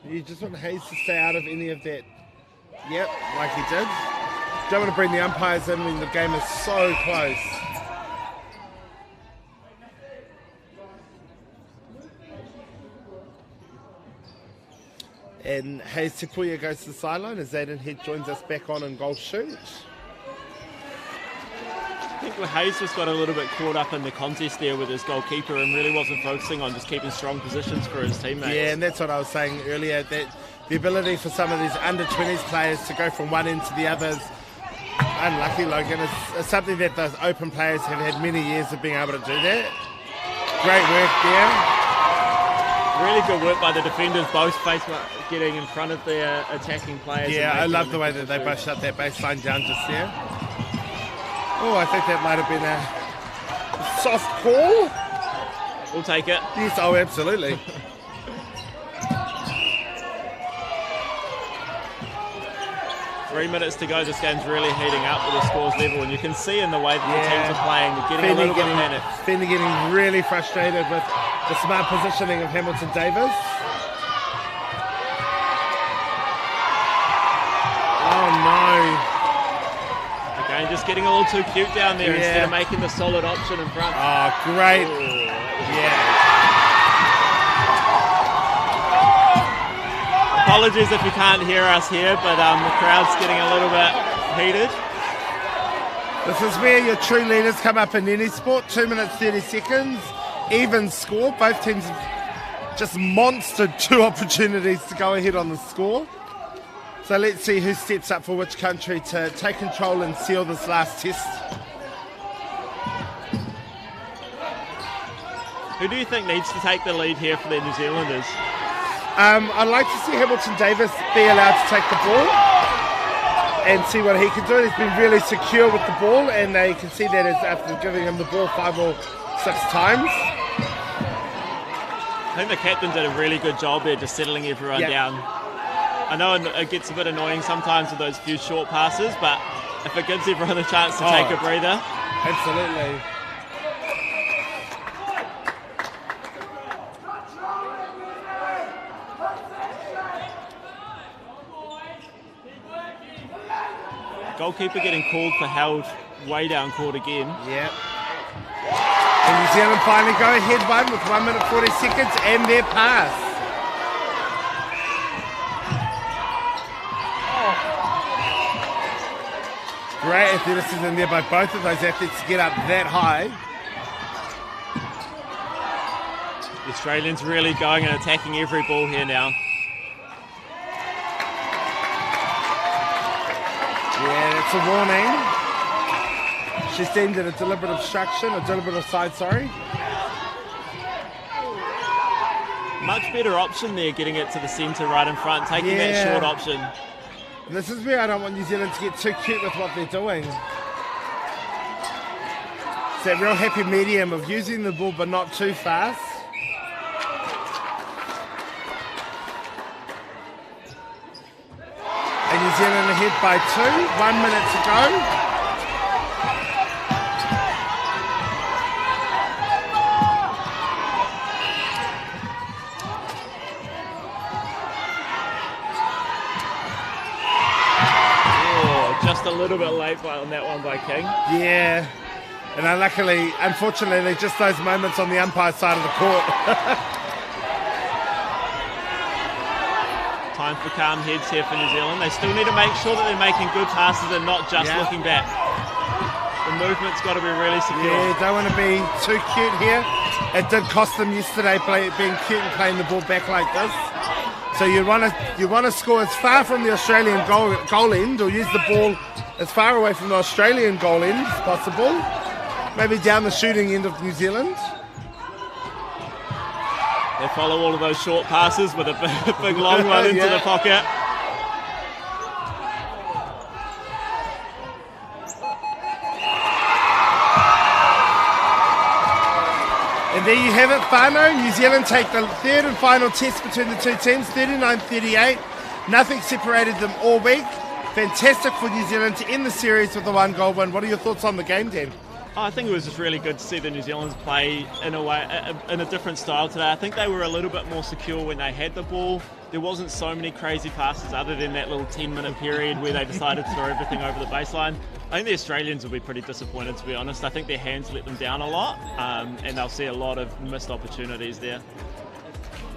You just want Hayes to stay out of any of that. Yep, like he did. Don't want to bring the umpires in when the game is so close. And Hayes Tepuya goes to the sideline as Zayden Head joins us back on in goal shoot. I think Hayes just got a little bit caught up in the contest there with his goalkeeper and really wasn't focusing on just keeping strong positions for his teammates. Yeah, and that's what I was saying earlier, that the ability for some of these under-20s players to go from one end to the others, unlucky Logan, is something that those open players have had many years of being able to do that. Great work there. Really good work by the defenders, both getting in front of their attacking players. Yeah, I love the way that they both shut that baseline down just there. Oh, I think that might have been a soft call. We'll take it. Yes, oh, absolutely. Three minutes to go. This game's really heating up with the scores level, and you can see in the way that the teams are playing, they're getting a little bit panicked. Fender getting really frustrated with the smart positioning of Hamilton Davis. Oh no. Again, just getting a little too cute down there instead of making the solid option in front. Oh, great. Apologies if you can't hear us here, but the crowd's getting a little bit heated. This is where your true leaders come up in any sport. 2 minutes, 30 seconds. Even score. Both teams have just monstered 2 opportunities to go ahead on the score. So let's see who steps up for which country to take control and seal this last test. Who do you think needs to take the lead here for the New Zealanders? I'd like to see Hamilton Davis be allowed to take the ball and see what he can do. He's been really secure with the ball, and they can see that after giving him the ball 5 or 6 times. I think the captain did a really good job there, just settling everyone down. I know it gets a bit annoying sometimes with those few short passes, but if it gives everyone a chance to take a breather. Absolutely. Goalkeeper getting called for held way down court again. Yeah. And New Zealand finally go ahead one with 1 minute 40 seconds and their pass. Great athleticism there by both of those athletes to get up that high. The Australians really going and attacking every ball here now. Yeah, that's a warning. She's deemed it a deliberate obstruction, a deliberate offside, sorry. Much better option there, getting it to the centre right in front, taking that short option. And this is where I don't want New Zealand to get too cute with what they're doing. It's that real happy medium of using the ball but not too fast. And New Zealand ahead by 2, 1 minute to go. Oh, just a little bit late on that one by King. Yeah. And unfortunately, just those moments on the umpire side of the court. Time for calm heads here for New Zealand. They still need to make sure that they're making good passes and not just looking back. The movement's got to be really secure. Yeah, don't want to be too cute here. It did cost them yesterday being cute and playing the ball back like this. So you want to score as far from the Australian goal end, or use the ball as far away from the Australian goal end as possible. Maybe down the shooting end of New Zealand. They follow all of those short passes with a big long one into the pocket. And there you have it, Whānau. New Zealand take the third and final test between the two teams, 39-38. Nothing separated them all week. Fantastic for New Zealand to end the series with a 1-goal win. What are your thoughts on the game, Dan? I think it was just really good to see the New Zealanders play in a different style today. I think they were a little bit more secure when they had the ball. There wasn't so many crazy passes other than that little 10-minute period where they decided to throw everything over the baseline. I think the Australians will be pretty disappointed, to be honest. I think their hands let them down a lot, and they'll see a lot of missed opportunities there.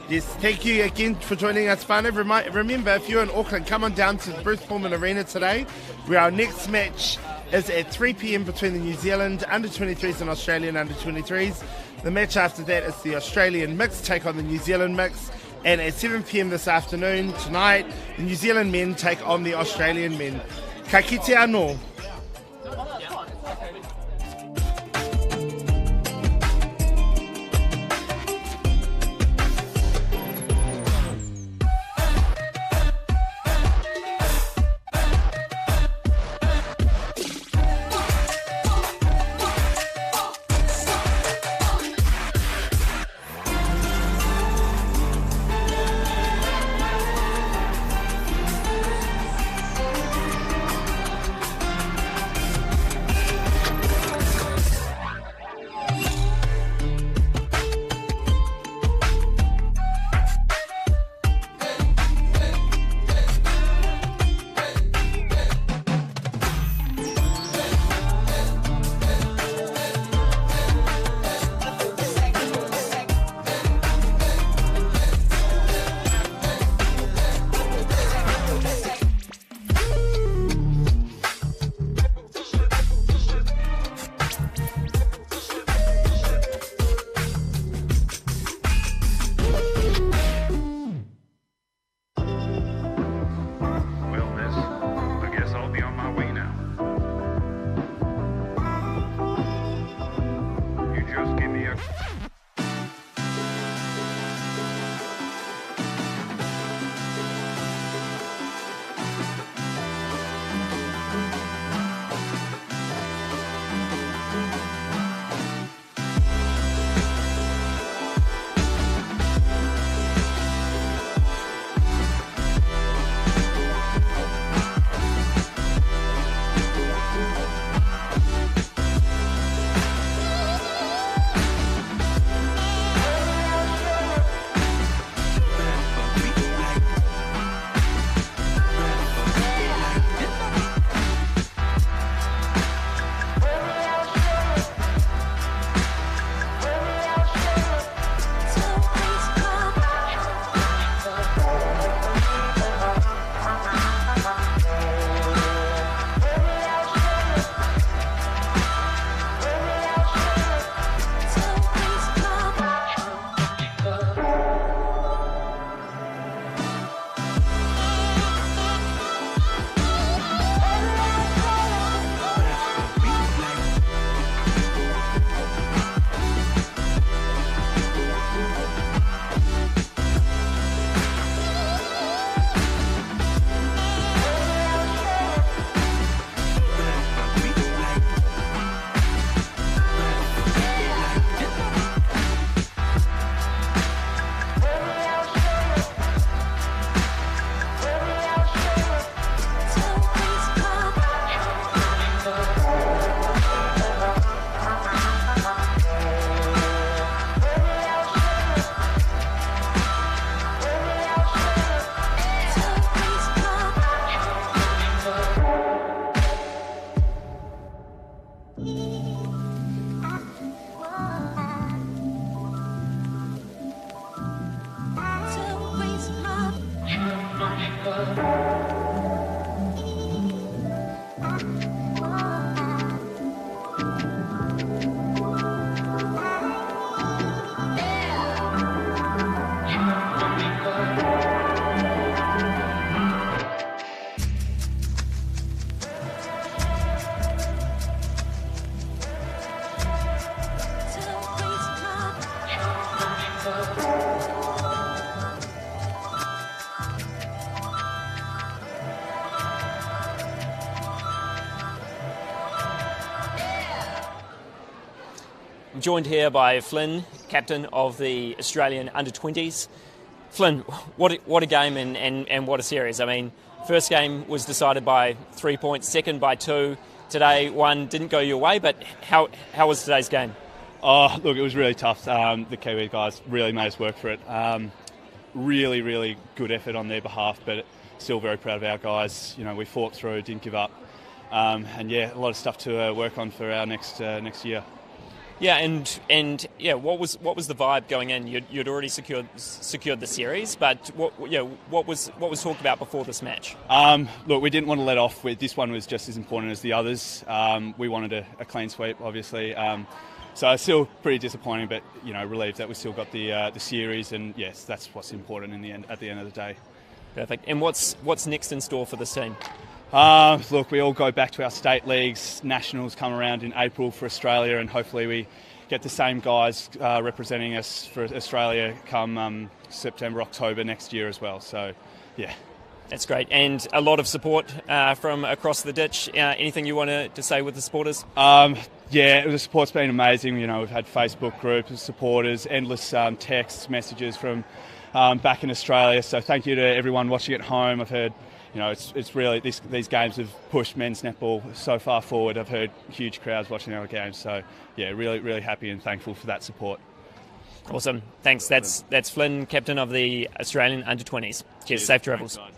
Yes, thank you again for joining us, Whānau. Remember, if you're in Auckland, come on down to the Pulman Arena today, where our next match is at 3 p.m. between the New Zealand under-23s and Australian under-23s. The match after that is the Australian mix take on the New Zealand mix. And at 7 p.m. this afternoon, tonight, the New Zealand men take on the Australian men. Ka kite anō. I'm joined here by Flynn, captain of the Australian Under-20s. Flynn, what a game and what a series. I mean, first game was decided by 3 points, second by 2. Today, one didn't go your way, but how was today's game? Oh, look, it was really tough. The Kiwi guys really made us work for it. Really, really good effort on their behalf, but still very proud of our guys. You know, we fought through, didn't give up. And yeah, a lot of stuff to work on for our next year. Yeah, and yeah, what was the vibe going in? You'd already secured the series, but what was talked about before this match? Look, we didn't want to let off. This one was just as important as the others. We wanted a clean sweep, obviously. So it's still pretty disappointing, but you know, relieved that we still got the series, and yes, that's what's important in the end. At the end of the day. Perfect. And what's next in store for this team? Look, we all go back to our state leagues. Nationals come around in April for Australia, and hopefully we get the same guys representing us for Australia come September, October next year as well. So, yeah. That's great. And a lot of support from across the ditch. Anything you want to say with the supporters? Yeah, the support's been amazing. You know, we've had Facebook groups of supporters, endless texts, messages from back in Australia. So thank you to everyone watching at home. I've heard, you know, it's really, these games have pushed men's netball so far forward. I've heard huge crowds watching our games. So, yeah, really, really happy and thankful for that support. Awesome. Thanks. That's Flynn, captain of the Australian Under-20s. Cheers. Safe travels. Thanks,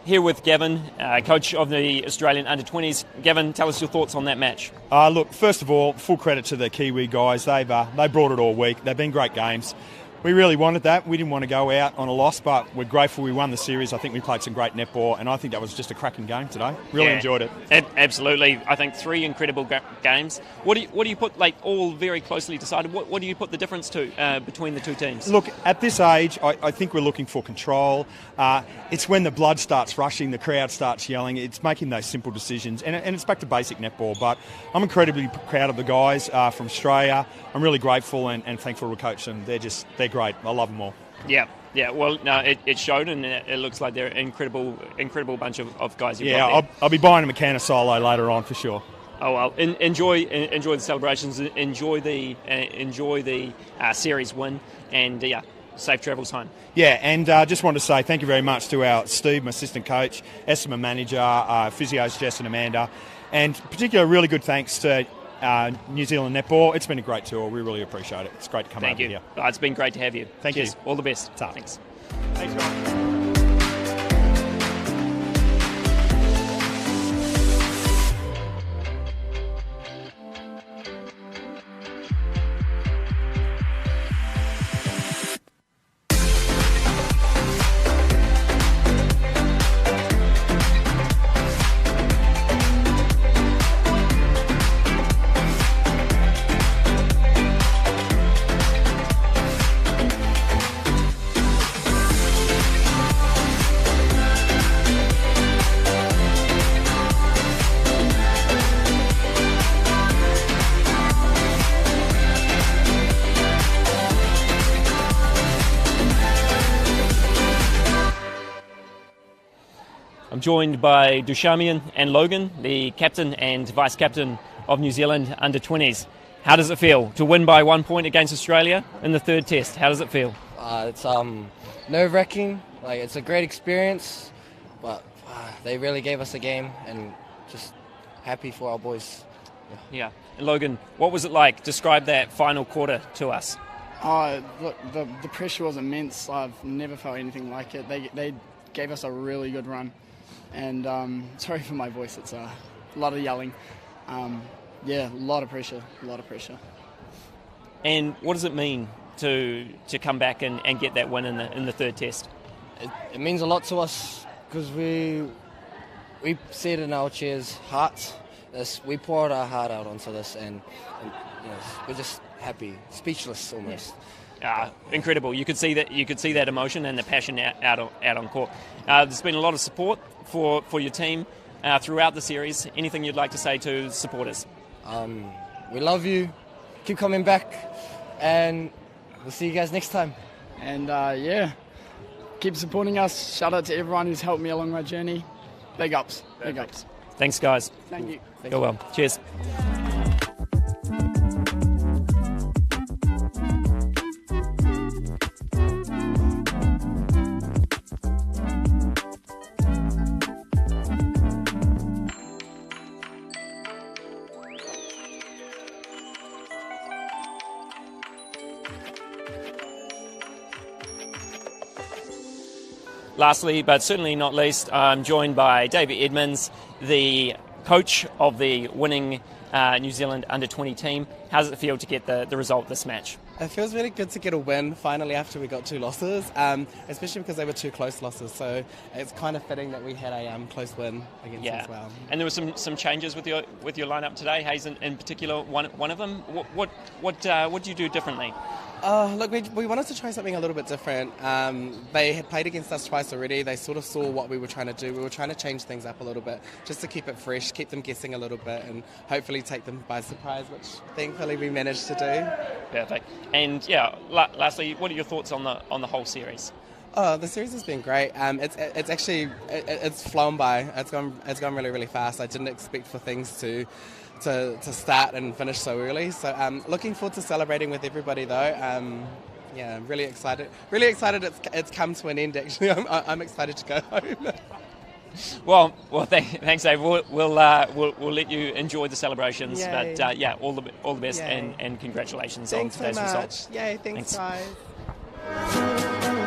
Here with Gavin, coach of the Australian Under-20s. Gavin, tell us your thoughts on that match. Look, first of all, full credit to the Kiwi guys. They brought it all week. They've been great games. We really wanted that. We didn't want to go out on a loss, but we're grateful we won the series. I think we played some great netball, and I think that was just a cracking game today. Really enjoyed it. Absolutely. I think 3 incredible games. What do you put, like, all very closely decided, what do you put the difference to between the two teams? Look, at this age, I think we're looking for control. It's when the blood starts rushing, the crowd starts yelling. It's making those simple decisions, and it's back to basic netball. But I'm incredibly proud of the guys from Australia. I'm really grateful and thankful to coach them. They're great. I love them all. Yeah. Well, no, it showed, and it looks like they're an incredible bunch of guys. I'll be buying them a can of Solo later on for sure. Oh well, enjoy the celebrations, enjoy the series win, and safe travels home. Yeah, and just want to say thank you very much to our Steve, my assistant coach, Esther, my manager, physios Jess and Amanda, and particularly really good thanks to New Zealand Netball. It's been a great tour. We really appreciate it. It's great to come over here. It's been great to have you. Thank you. All the best. Thanks. Thanks, guys. Joined by Dushamian and Logan, the captain and vice-captain of New Zealand Under-20s. How does it feel to win by 1 point against Australia in the third test? How does it feel? It's nerve-wracking. Like, it's a great experience, but they really gave us a game, and just happy for our boys. Yeah. And Logan, what was it like? Describe that final quarter to us. Look, the pressure was immense. I've never felt anything like it. They gave us a really good run, and sorry for my voice. It's a lot of yelling. Yeah, a lot of pressure. And what does it mean to come back and get that win in the third test? It means a lot to us because we said in our chairs, hearts. We poured our heart out onto this, and we're just happy, speechless almost. Incredible. You could see that emotion and the passion out on court. There's been a lot of support for your team throughout the series. Anything you'd like to say to supporters? We love you. Keep coming back, and we'll see you guys next time. And keep supporting us. Shout out to everyone who's helped me along my journey. Big ups. Thanks, guys. Thank you. Go well. Cheers. Lastly, but certainly not least, I'm joined by David Edmonds, the coach of the winning New Zealand under-20 team. How does it feel to get the result of this match? It feels really good to get a win finally after we got 2 losses, especially because they were 2 close losses. So it's kind of fitting that we had a close win against them as well. And there were some changes with your lineup today. Hayes in particular, one of them. What do you do differently? Look, we wanted to try something a little bit different. They had played against us twice already. They sort of saw what we were trying to do. We were trying to change things up a little bit just to keep it fresh, keep them guessing a little bit, and hopefully take them by surprise, which thankfully we managed to do. Perfect. And lastly, what are your thoughts on the whole series? Oh, the series has been great. It's actually flown by. It's gone really, really fast. I didn't expect for things to start and finish so early. So looking forward to celebrating with everybody though. I'm really excited. Really excited it's come to an end actually. I'm excited to go home. Well, thanks, Dave. We'll let you enjoy the celebrations. Yay. But all the best. Yay. and congratulations Thanks on today's so much. result. Yay, thanks. Thanks. Guys.